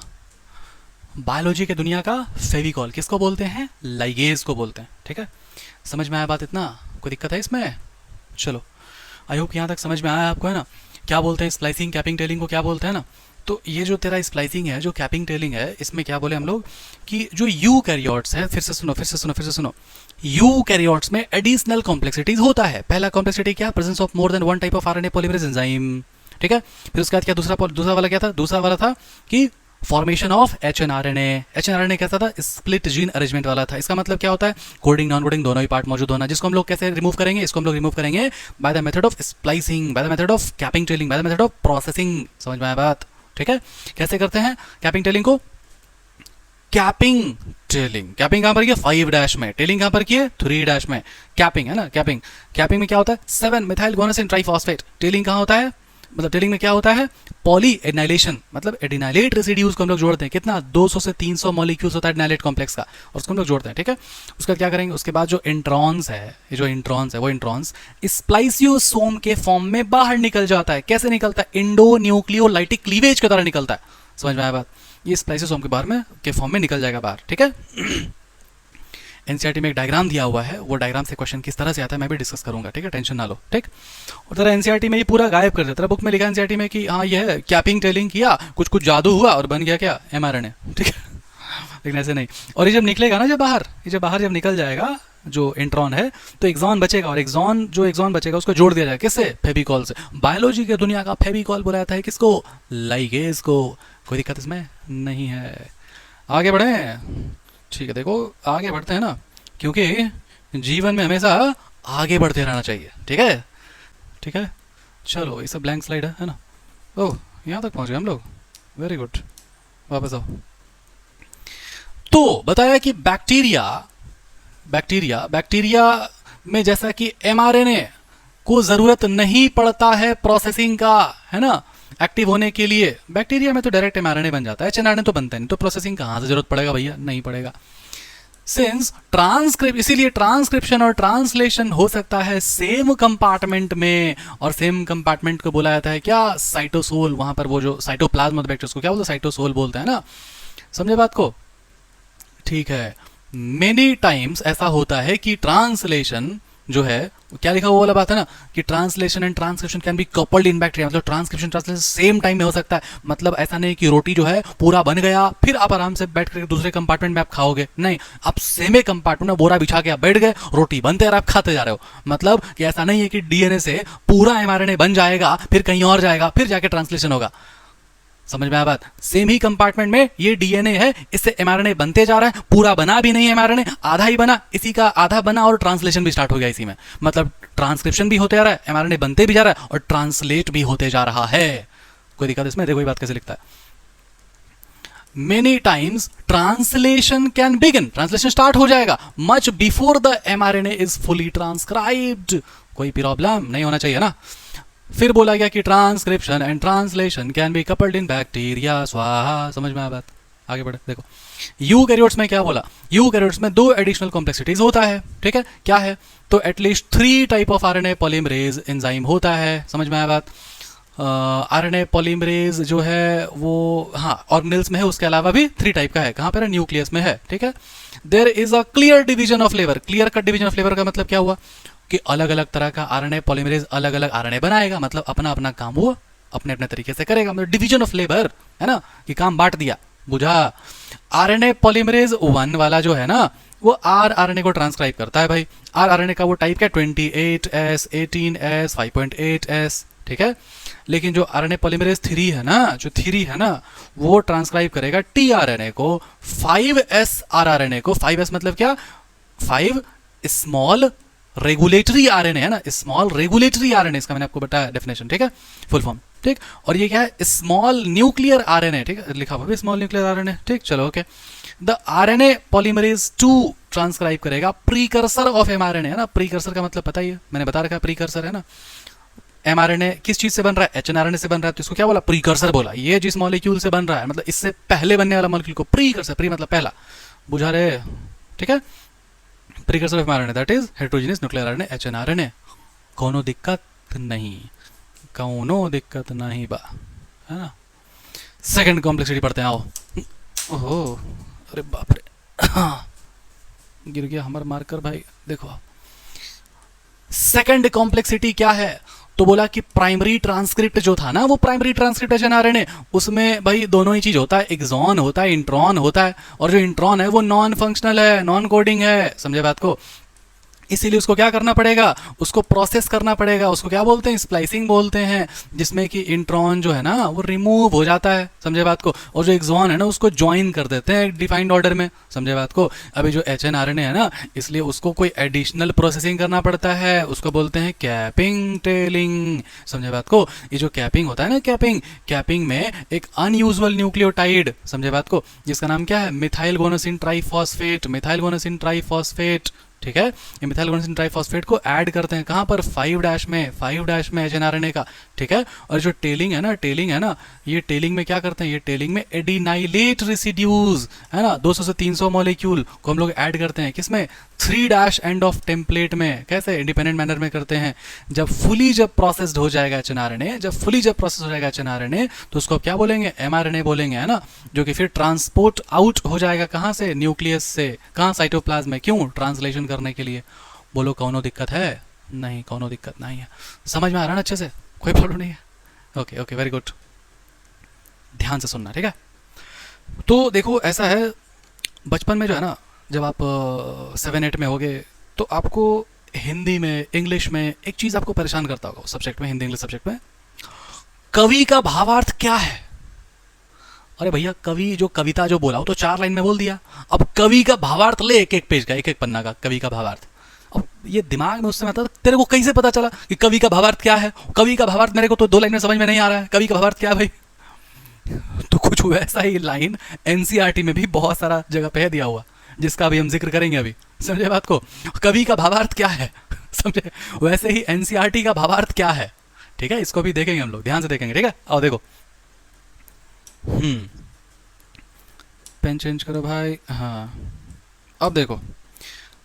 बायोलॉजी के दुनिया का फेविकॉल किसको बोलते हैं? लाइगेज को बोलते हैं, ठीक है। समझ में आया बात? इतना कोई दिक्कत है इसमें? चलो, आई होप यहाँ तक समझ में आया आपको, है ना। क्या बोलते हैं स्प्लाइसिंग, कैपिंग, टेलिंग को क्या बोलते हैं ना। तो ये जो तेरा स्प्लाइसिंग है, जो कैपिंग टेलिंग है, इसमें क्या बोले हम लोग कि जो यू कैरियोट्स है, फिर से सुनो फिर से सुनो फिर से सुनो, यू कैरियोट्स में एडिशनल कॉम्प्लेक्सिटीज होता है। पहला कॉम्प्लेक्सिटी क्या? Presence of more than one type of RNA polymerase enzyme, ठीक है। फिर उसके बाद क्या दूसरा वाला क्या था? दूसरा वाला था कि फॉर्मेशन ऑफ HNRNA। HNRNA कैसा था? स्प्लिट जीन अरेंजमेंट वाला था। इसका मतलब क्या होता है? कोडिंग नॉन कोडिंग दोनों ही पार्ट मौजूद होना, जिसको हम लोग कैसे रिमूव करेंगे? इसको हम लोग रिमूव करेंगे by the method of splicing, by the method of capping telling, by the method of processing. समझ में आया बात? ठीक है। कैसे करते हैं कैपिंग टेलिंग को? कैपिंग टेलिंग, कैपिंग कहां पर किया? 5' में। टेलिंग कहां पर किए? 3' में। कैपिंग है ना, कैपिंग में क्या होता है? 7 मिथाइल गोनासिन ट्राइफॉस्फेट। टेलिंग कहां होता है? मतलब टेलिंग में क्या होता है? पॉली एडिनाइलेशन, मतलब एडिनाइलेट रेसिड्यूज को हम लोग जोड़ते हैं। कितना? 200 से 300 मॉलिक्यूल्स होता है एडिनाइलेट कॉम्प्लेक्स का, और उसको हम लोग जोड़ते हैं, ठीक है। उसके बाद क्या करेंगे? उसके बाद जो इंट्रॉन्स है, ये जो इंट्रॉन्स है, वो इंट्रॉन्स स्प्लाइसियोसोम के फॉर्म में बाहर निकल जाता है। कैसे निकलता है? इंडो न्यूक्लियोलाइटिक क्लीवेज की तरह निकलता है। समझ में आया बात? ये स्प्लाइसियोसोम के बाहर में के फॉर्म में निकल जाएगा बाहर, ठीक है। एनसीईआरटी में एक डायग्राम दिया हुआ है, वो डायग्राम से क्वेश्चन किस तरह से आता है मैं भी डिस्कस करूंगा, ठीक है, टेंशन ना लो, ठीक। और तेरा एनसीईआरटी में ये पूरा गायब कर देता है। बुक में लिखा एनसीईआरटी में कि हाँ ये है कैपिंग टेलिंग किया, कुछ कुछ जादू हुआ और बन गया क्या? mRNA, ठीक है। लेकिन ऐसे नहीं। और ये जब निकलेगा ना, जब बाहर जब निकल जाएगा जो इंट्रॉन है, तो एक्सॉन बचेगा, और एक्सॉन बचेगा उसको जोड़ दिया जाएगा किससे? फेविकॉल से। बायोलॉजी के दुनिया का फेविकॉल बोला जाता है किसको? लाइगेज को। कोई दिक्कत इसमें नहीं है। आगे बढ़े, ठीक है। देखो आगे बढ़ते हैं ना, क्योंकि जीवन में हमेशा आगे बढ़ते रहना चाहिए, ठीक है, ठीक है। चलो ये सब ब्लैंक स्लाइड है ना। ओह यहाँ तक पहुँच गए हम लोग, वेरी गुड, वापस आओ। तो बताया कि बैक्टीरिया में जैसा कि एमआरएनए को जरूरत नहीं पड़ता है प्रोसेसिंग का, है ना, एक्टिव होने के लिए। बैक्टीरिया में तो डायरेक्ट एमआरएनए बन जाता है, एचएनआरएनए तो बनता नहीं, तो प्रोसेसिंग कहाँ से जरूरत पड़ेगा भैया, नहीं पड़ेगा। सिंस इसीलिए ट्रांसक्रिप्शन और ट्रांसलेशन हो सकता है सेम कंपार्टमेंट में, और सेम कंपार्टमेंट को बोला जाता है क्या, साइटोसोल। वहां पर वो जो साइटोप्लाज्म ऑफ बैक्टीरिया, उसको क्या बोलते हैं, साइटोसोल बोलते हैं ना, समझे बात को, ठीक है। मेनी टाइम्स ऐसा होता है कि ट्रांसलेशन जो है, क्या लिखा हुआ वाला बात है ना, कि translation and transcription can be coupled in bacteria, मतलब ट्रांसक्रिप्शन ट्रांसलेशन सेम टाइम में हो सकता है। मतलब ऐसा नहीं कि रोटी जो है पूरा बन गया फिर आप आराम से बैठ कर दूसरे कंपार्टमेंट में आप खाओगे, नहीं, आप सेमे कंपार्टमेंट में बोरा बिछा के आप बैठ गए, रोटी बनते और आप खाते जा रहे हो। मतलब कि ऐसा नहीं है कि डीएनए से पूरा एमआरएनए बन जाएगा फिर कहीं और जाएगा फिर जाके ट्रांसलेशन होगा, समझ में आया बात। सेम ही कंपार्टमेंट में ये डीएनए है, इससे एमआरएनए बनते जा रहा है, पूरा बना भी नहीं एमआरएनए, आधा ही बना, इसी का आधा बना और ट्रांसलेशन भी स्टार्ट हो गया इसी में। मतलब ट्रांसक्रिप्शन भी होते जा रहा है, एमआरएनए बनते भी जा रहा है और ट्रांसलेट भी होते जा रहा है। कोई दिक्कत इसमें, देखो ये बात कैसे लिखता है। Many times translation can begin, translation start हो जाएगा much before the mRNA is fully transcribed. कोई प्रॉब्लम नहीं होना चाहिए ना। फिर बोला गया कि transcription and translation can be coupled in bacteria, स्वाहा, समझ में आया बात। आगे बढ़े, देखो यूकैरियोट्स में क्या बोला, यूकैरियोट्स में 2 एडिशनल कॉम्प्लेक्सिटीज होता है, ठीक है, क्या है, तो at least 3 type of RNA polymerase enzyme होता है, समझ में आया बात। आरएनए पॉलीमरेज जो है वो, हाँ, ऑर्गेनेल्स में है, उसके अलावा भी 3 टाइप का है, कहाँ पर है, न्यूक्लियस में है, ठीक है। There is a clear division of labour, clear cut division of labour का मतलब क्या हुआ कि अलग अलग तरह का आरएनए पॉलीमरेज अलग अलग आरएनए बनाएगा, मतलब अपना अपना काम वो अपने अपने तरीके से करेगा, मतलब डिवीजन ऑफ लेबर, है ना, कि काम बांट दिया, बुझा। आरएनए पॉलीमरेज 1 वाला जो है ना, वो आरएनए को ट्रांसक्राइब करता है भाई। आरएनए का वो टाइप क्या, 28S 18S 5.8S, ठीक है। लेकिन जो आरएनए पॉलीमरेज 3 है ना, जो 3 है ना, वो ट्रांसक्राइब करेगा टीआरएनए को, 5S आरआरएनए को। 5S मतलब क्या, 5 स्मॉल रेगुलेटरी आरएनए है ना, स्मॉल रेगुलेटरी आरएनए, इसका मैंने आपको बताया डेफिनेशन, ठीक है, फुल फॉर्म, ठीक। और ये क्या है, स्मॉल न्यूक्लियर आरएनए, ठीक है, लिखा हुआ है स्मॉल न्यूक्लियर आरएनए, ठीक, चलो okay. The RNA polymerase 2 transcribe करेगा प्रीकर्सर ऑफ एमआरएनए, है ना, प्रीकर्सर का मतलब पता ही है, मैंने बता रखा है, प्रीकर्सर है ना। एमआरएनए किस चीज से बन रहा है, एचएनआरएनए से बन रहा है, तो इसको क्या बोला, प्रीकर्सर बोला। ये जिस मॉलिक्यूल से बन रहा है, मतलब इससे पहले बनने वाला मॉलिक्यूल को प्रीकर्सर, प्री मतलब पहला, बुझा रहे, ठीक है। Precursor of mRNA that is heterogeneous nuclear RNA, hnRNA. कोनो दिक्कत नहीं, कोनो दिक्कत नहीं बा, है ना। सेकंड कॉम्प्लेक्सिटी पढ़ते हैं, आओ। ओहो, अरे बाप रे, गिर गया हमारा मार्कर भाई, देखो। सेकंड कॉम्प्लेक्सिटी क्या है, तो बोला कि प्राइमरी ट्रांसक्रिप्ट जो था ना, वो प्राइमरी ट्रांसक्रिप्ट एचएनआरएनए, उसमें भाई दोनों ही चीज होता है, एक्सॉन होता है, इंट्रॉन होता है, और जो इंट्रॉन है वो नॉन फंक्शनल है, नॉन कोडिंग है, समझे बात को। इसीलिए उसको क्या करना पड़ेगा, उसको प्रोसेस करना पड़ेगा, उसको क्या बोलते हैं, स्प्लाइसिंग बोलते हैं, जिसमें कि इंट्रॉन जो है ना वो रिमूव हो जाता है, समझे बात को, और जो एक्सॉन है ना उसको ज्वाइन कर देते हैं डिफाइंड ऑर्डर में, समझे बात को। अभी जो एचएनआरएनए है ना, इसलिए उसको कोई एडिशनल प्रोसेसिंग करना पड़ता है, उसको बोलते हैं कैपिंग टेलिंग, समझे बात को। ये जो कैपिंग होता है ना, कैपिंग में एक अनयूजुअल न्यूक्लियोटाइड, समझे बात को, जिसका नाम क्या है, मिथाइल गोनोसिन ट्राइफॉस्फेट, मिथाइल गोनोसिन ट्राइफॉस्फेट, ठीक है। ये मिथाइल गोनोसिन ट्राइफॉस्फेट को ऐड करते हैं कहां पर, 5' में एचएनआरएनए का, ठीक है। और जो टेलिंग है ना, ये टेलिंग में क्या करते हैं, ये टेलिंग में एडिनाइलेट रेसिड्यूज, है ना, 200 से 300 मॉलिक्यूल को हम लोग ऐड करते हैं, किसमें, 3' एंड ऑफ टेम्पलेट में। कैसे, इंडिपेंडेंट मैनर में करते हैं। जब प्रोसेस्ड हो जाएगा एचएनआरएनए, जब प्रोसेस हो जाएगा एचएनआरएनए, तो उसको क्या बोलेंगे, एमआरएनए बोलेंगे, है ना, जो कि फिर ट्रांसपोर्ट आउट हो जाएगा कहां से, न्यूक्लियस से, कहां, साइटोप्लाज्म में, क्यों, ट्रांसलेशन करने के लिए। बोलो कौनो दिक्कत है, नहीं, कौनो दिक्कत नहीं है, समझ में आ रहा है अच्छे से, कोई प्रॉब्लम नहीं है, ओके ओके, वेरी गुड, ध्यान से सुनना, ठीक है। तो देखो ऐसा है, बचपन में जो है ना, जब आप 7-8 में होगे, तो आपको हिंदी में, इंग्लिश में एक चीज आपको परेशान करता होगा सब्जेक्ट में, हिंदी इंग्लिश सब्जेक्ट में, कवि का भावार्थ क्या है। अरे भैया, कवि जो कविता जो बोला वो तो 4 लाइन में बोल दिया, अब कवि का भावार्थ ले, एक एक पेज का, एक एक पन्ना का कवि का भावार्थ, अब ये दिमाग में उस समय आता था, तेरे को कैसे पता चला कि कवि का भावार्थ क्या है? कवि का भावार्थ मेरे को तो 2 लाइन में समझ में नहीं आ रहा है, कवि का भावार्थ क्या है भाई? तो कुछ वैसा ही लाइन एनसीईआरटी में भी बहुत सारा जगह पे है दिया हुआ, जिसका अभी हम जिक्र करेंगे अभी। समझे बात को? कवि का भावार्थ क्या है? समझे? वैसे ही एनसीईआरटी का भावार्थ क्या है, ठीक है, इसको भी देखेंगे हम लोग, ध्यान से देखेंगे, ठीक है। और देखो, पेन चेंज करो भाई। हाँ, अब देखो,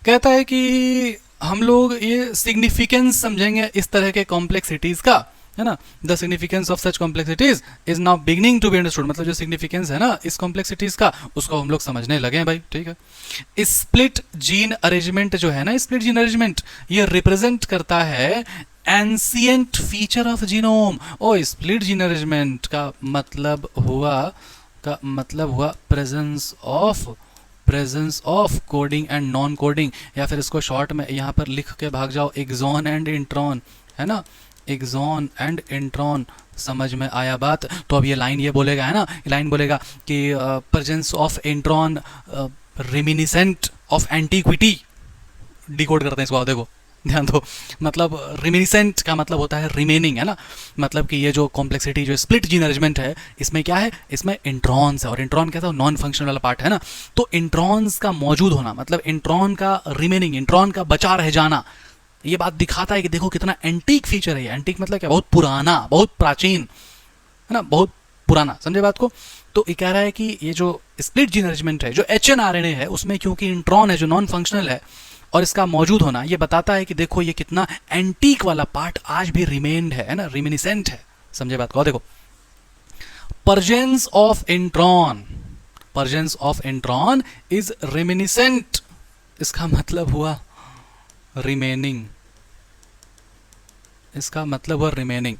कहता है कि हम लोग ये सिग्निफिकेंस समझेंगे इस तरह के कॉम्प्लेक्सिटीज का, है ना। The significance of such complexities is now beginning to be understood, मतलब जो सिग्निफिकेंस है ना इस कॉम्प्लेक्सिटीज का, उसको हम लोग समझने लगे हैं भाई, ठीक है। स्प्लिट जीन अरेंजमेंट जो है ना, स्प्लिट जीन अरेंजमेंट, ये रिप्रेजेंट करता है एंशिएंट फीचर ऑफ जीनोम। ओ, स्प्लिट जीन अरेंजमेंट का मतलब हुआ presence of coding and non coding, या फिर इसको शॉर्ट में यहाँ पर लिख के भाग जाओ, एक्सॉन एंड इंट्रॉन, है ना, एक्सॉन एंड इंट्रॉन। समझ में आया बात? तो अब ये लाइन ये बोलेगा, है ना, लाइन बोलेगा कि presence of intron reminiscent of antiquity, decode करते हैं इसको, देखो ध्यान दो, मतलब रिमिनिसेंट का मतलब होता है रिमेनिंग, है ना, मतलब कि ये जो कॉम्प्लेक्सिटी जो स्प्लिट जीन अरेंजमेंट है, इसमें क्या है, इसमें इंट्रॉन्स है, और इंट्रॉन कैसा नॉन फंक्शनल वाला पार्ट है ना, तो इंट्रॉन्स का मौजूद होना मतलब इंट्रॉन का रिमेनिंग, इंट्रॉन का बचा रह जाना, ये बात दिखाता है कि देखो कितना एंटीक फीचर है। एंटीक मतलब क्या, बहुत पुराना, बहुत प्राचीन, है ना, बहुत पुराना। समझे बात को? तो ये कह रहा है कि ये जो स्प्लिट जीन अरेंजमेंट है, जो HNRNA है, उसमें क्योंकि इंट्रॉन है जो नॉन फंक्शनल है, और इसका मौजूद होना ये बताता है कि देखो ये कितना एंटीक वाला पार्ट आज भी रिमेन्ड है ना, रिमिनिसेंट है। समझे बात को? देखो, प्रेजेंस ऑफ इंट्रॉन इज रिमिनिसेंट, इसका मतलब हुआ रिमेनिंग, इसका मतलब हुआ रिमेनिंग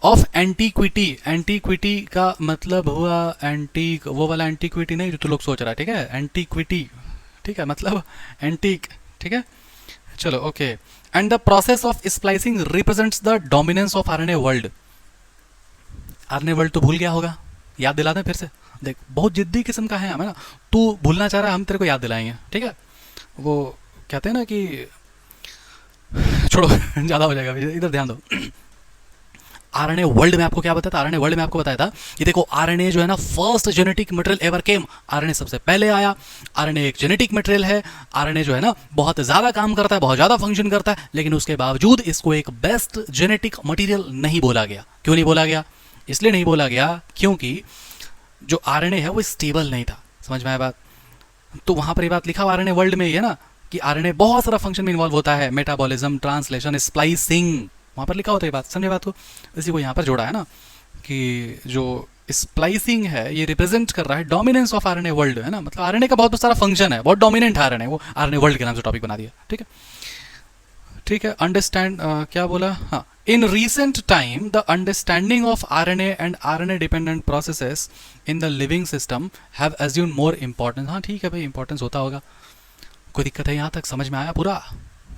ऑफ एंटीक्विटी। एंटीक्विटी का मतलब हुआ एंटीक, वो वाला एंटीक्विटी नहीं जो तू लोग सोच रहा है, ठीक है, एंटीक्विटी, ठीक है, मतलब एंटीक, ठीक है। चलो, okay. And the process of splicing represents the dominance of RNA world. RNA world तो भूल गया होगा, याद दिलाते हैं फिर से। देख, बहुत जिद्दी किस्म का है हमें ना, तू भूलना चाह रहा है, हम तेरे को याद दिलाएंगे, ठीक है। वो कहते हैं ना कि छोड़ो ज़्यादा हो जाएगा, इधर ध्यान दो। आरएनए वर्ल्ड में आपको क्या बताया था? आरएनए वर्ल्ड में आपको बताया था कि देखो आरएनए जो है ना, फर्स्ट जेनेटिक मटेरियल एवर केम, आरएनए सबसे पहले आया। आरएनए एक जेनेटिक मटेरियल है, आरएनए जो है ना बहुत ज़्यादा काम करता है, बहुत ज़्यादा फंक्शन करता है, लेकिन उसके बावजूद इसको एक बेस्ट जेनेटिक मटेरियल नहीं बोला गया। क्यों नहीं बोला गया? इसलिए नहीं बोला गया क्योंकि जो आरएनए है वो स्टेबल नहीं था। समझ में आया बात? तो वहाँ पर ये बात लिखा हुआ आरएनए वर्ल्ड में ही है ना कि आरएनए बहुत सारा फंक्शन में इन्वॉल्व होता है, मेटाबॉलिज्म, ट्रांसलेशन, स्प्लाइसिंग, वहाँ पर लिखा होता है ये बात। समझे बात को? इसी को यहाँ पर जोड़ा है ना कि जो स्प्लाइसिंग है ये रिप्रेजेंट कर रहा है डोमिनेंस ऑफ आरएनए वर्ल्ड, है ना, मतलब आरएनए का बहुत सारा फंक्शन है, बहुत डोमिनेंट आरएनए, वो आरएनए वर्ल्ड के नाम से टॉपिक बना दिया, ठीक है, ठीक है। अंडरस्टैंड, क्या बोला? हाँ, in recent time the understanding of RNA and RNA dependent processes in the living system have assumed more importance. हाँ ठीक है भाई, इंपॉर्टेंस होता होगा। कोई दिक्कत है यहाँ तक? समझ में आया पूरा?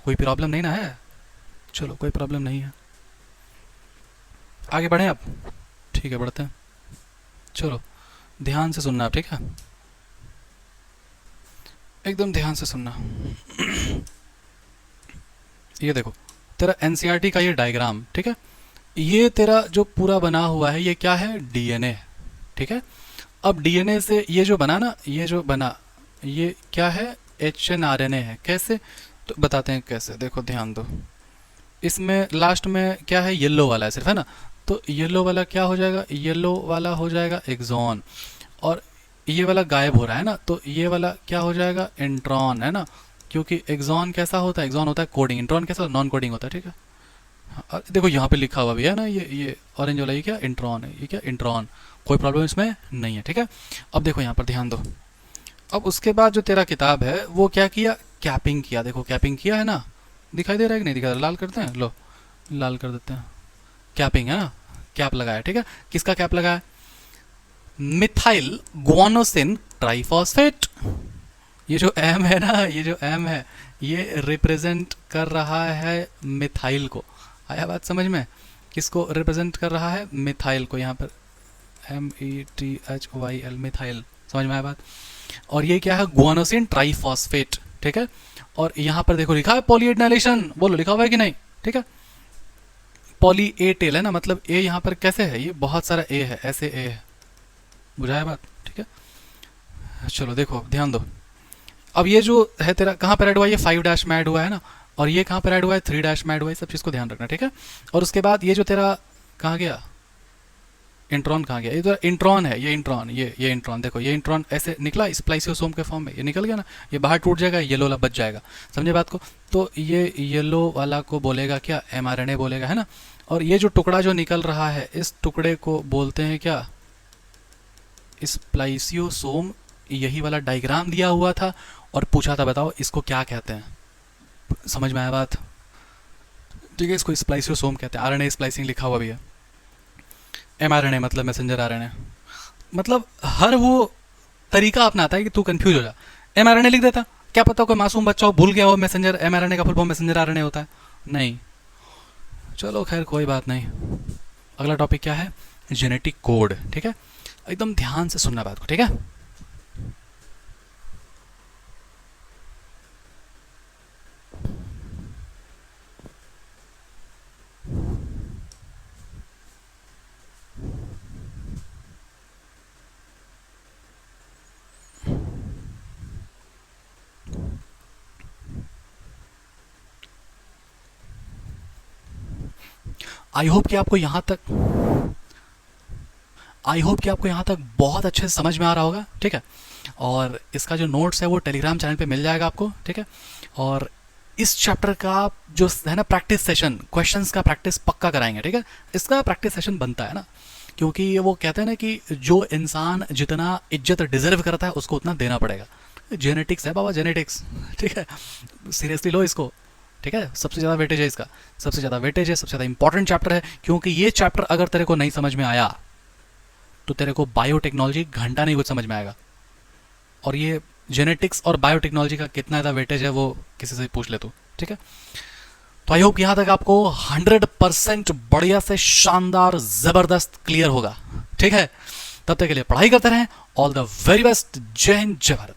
कोई प्रॉब्लम नहीं ना है? चलो, कोई प्रॉब्लम नहीं है, आगे बढ़ें अब। ठीक है, बढ़ते हैं। चलो, ध्यान से सुनना आप, ठीक है, एकदम ध्यान से सुनना। ये देखो तेरा एनसीईआरटी का ये डायग्राम, ठीक है, ये तेरा जो पूरा बना हुआ है ये क्या है? डीएनए, ठीक है। अब डीएनए से ये जो बना ना, ये जो बना ये क्या है? HNRNA है। कैसे? तो बताते हैं कैसे, देखो ध्यान दो। इसमें लास्ट में क्या है? येलो वाला है सिर्फ, है ना, तो येलो वाला क्या हो जाएगा? येलो वाला हो जाएगा एक्सॉन, और ये वाला गायब हो रहा है ना, तो ये वाला क्या हो जाएगा? इंट्रॉन, है ना, क्योंकि एक्सॉन कैसा होता है? एक्सॉन होता है कोडिंग, इंट्रॉन कैसा? नॉन कोडिंग होता है, ठीक है। हाँ, देखो यहाँ पे लिखा हुआ भी है ना, ये ऑरेंज वाला, ये क्या? इंट्रॉन है, ये क्या? इंट्रॉन। कोई प्रॉब्लम इसमें नहीं है, ठीक है। अब देखो यहाँ पर ध्यान दो। अब उसके बाद जो तेरा किताब है वो क्या किया? कैपिंग किया। देखो कैपिंग किया है ना, दिखाई दे रहा है कि नहीं दिखा रहा? लाल करते हैं, लो लाल कर देते हैं। कैपिंग है ना, कैप लगाया, ठीक है। किसका कैप लगाया? Methyl guanosine triphosphate. ये जो एम है ना, ये जो एम है ये रिप्रेजेंट कर रहा है मिथाइल को। आया बात समझ में? किसको रिप्रेजेंट कर रहा है? मिथाइल को। यहाँ पर METHYL, मिथाइल। समझ में आया बात? और ये क्या है? गुआनोसिन ट्राइफॉस्फेट, ठीक है। और यहाँ पर देखो लिखा है पॉली एनाइलेशन, बोलो लिखा हुआ है कि नहीं, ठीक है। पॉली ए टेल है ना, मतलब ए यहाँ पर कैसे है, ये बहुत सारा ए है, ऐसे ए है, बुझाया बात, ठीक है। चलो देखो ध्यान दो, अब ये जो है तेरा कहाँ पर ऐड हुआ है, ये 5 डैश में ऐड हुआ है ना, और ये कहाँ पर ऐड हुआ है, 3 डैश में ऐड हुआ है, सब चीज़ को ध्यान रखना, ठीक है। और उसके बाद ये जो तेरा कहाँ गया, इंट्रॉन कहाँ गया, ये तो इंट्रॉन है, ये इंट्रॉन, ये इंट्रॉन, देखो ये इंट्रॉन ऐसे निकला स्प्लाइसियोसोम के फॉर्म में, ये निकल गया ना, ये बाहर टूट जाएगा, येलो वाला बच जाएगा, समझे बात को। तो ये येलो वाला को बोलेगा क्या, mRNA बोलेगा, है ना। और ये जो टुकड़ा जो निकल रहा है, इस टुकड़े को बोलते हैं क्या, स्प्लाइसियोसोम। यही वाला डायग्राम दिया हुआ था और पूछा था बताओ इसको क्या कहते हैं, समझ में आया बात, ठीक है। इसको स्प्लाइसियोसोम कहते हैं, आरएनए स्प्लाइसिंग लिखा हुआ भी है। mRNA मतलब मैसेंजर आरएनए, मतलब हर वो तरीका अपनाता है कि तू कंफ्यूज हो जा। mRNA लिख देता, क्या पता कोई मासूम बच्चा हो भूल गया हो मैसेंजर mRNA का फुल फॉर्म मैसेंजर आरएनए होता है, नहीं। चलो खैर कोई बात नहीं। अगला टॉपिक क्या है, जेनेटिक कोड, ठीक है। एकदम ध्यान से सुनना बात को, ठीक है। आई होप कि आपको यहाँ तक बहुत अच्छे से समझ में आ रहा होगा, ठीक है। और इसका जो नोट्स है वो टेलीग्राम चैनल पे मिल जाएगा आपको, ठीक है। और इस चैप्टर का जो है ना प्रैक्टिस सेशन, क्वेश्चंस का प्रैक्टिस पक्का कराएंगे, ठीक है। इसका प्रैक्टिस सेशन बनता है ना, क्योंकि ये वो कहते हैं ना कि जो इंसान जितना इज्जत डिजर्व करता है उसको उतना देना पड़ेगा। जेनेटिक्स है बाबा, जेनेटिक्स, ठीक है, सीरियसली लो इसको, ठीक है। सबसे ज़्यादा वेटेज है इसका, सबसे ज़्यादा वेटेज है, सबसे ज़्यादा इंपॉर्टेंट चैप्टर है, क्योंकि ये चैप्टर अगर तेरे को नहीं समझ में आया तो तेरे को बायोटेक्नोलॉजी घंटा नहीं कुछ समझ में आएगा। और ये जेनेटिक्स और बायोटेक्नोलॉजी का कितना ज़्यादा वेटेज है वो किसी से पूछ ले तू, ठीक है। तो आई होप यहाँ तक आपको 100% बढ़िया से शानदार ज़बरदस्त क्लियर होगा, ठीक है। तब तक के लिए पढ़ाई करते रहें, ऑल द वेरी बेस्ट, जय हिंद जय भारत।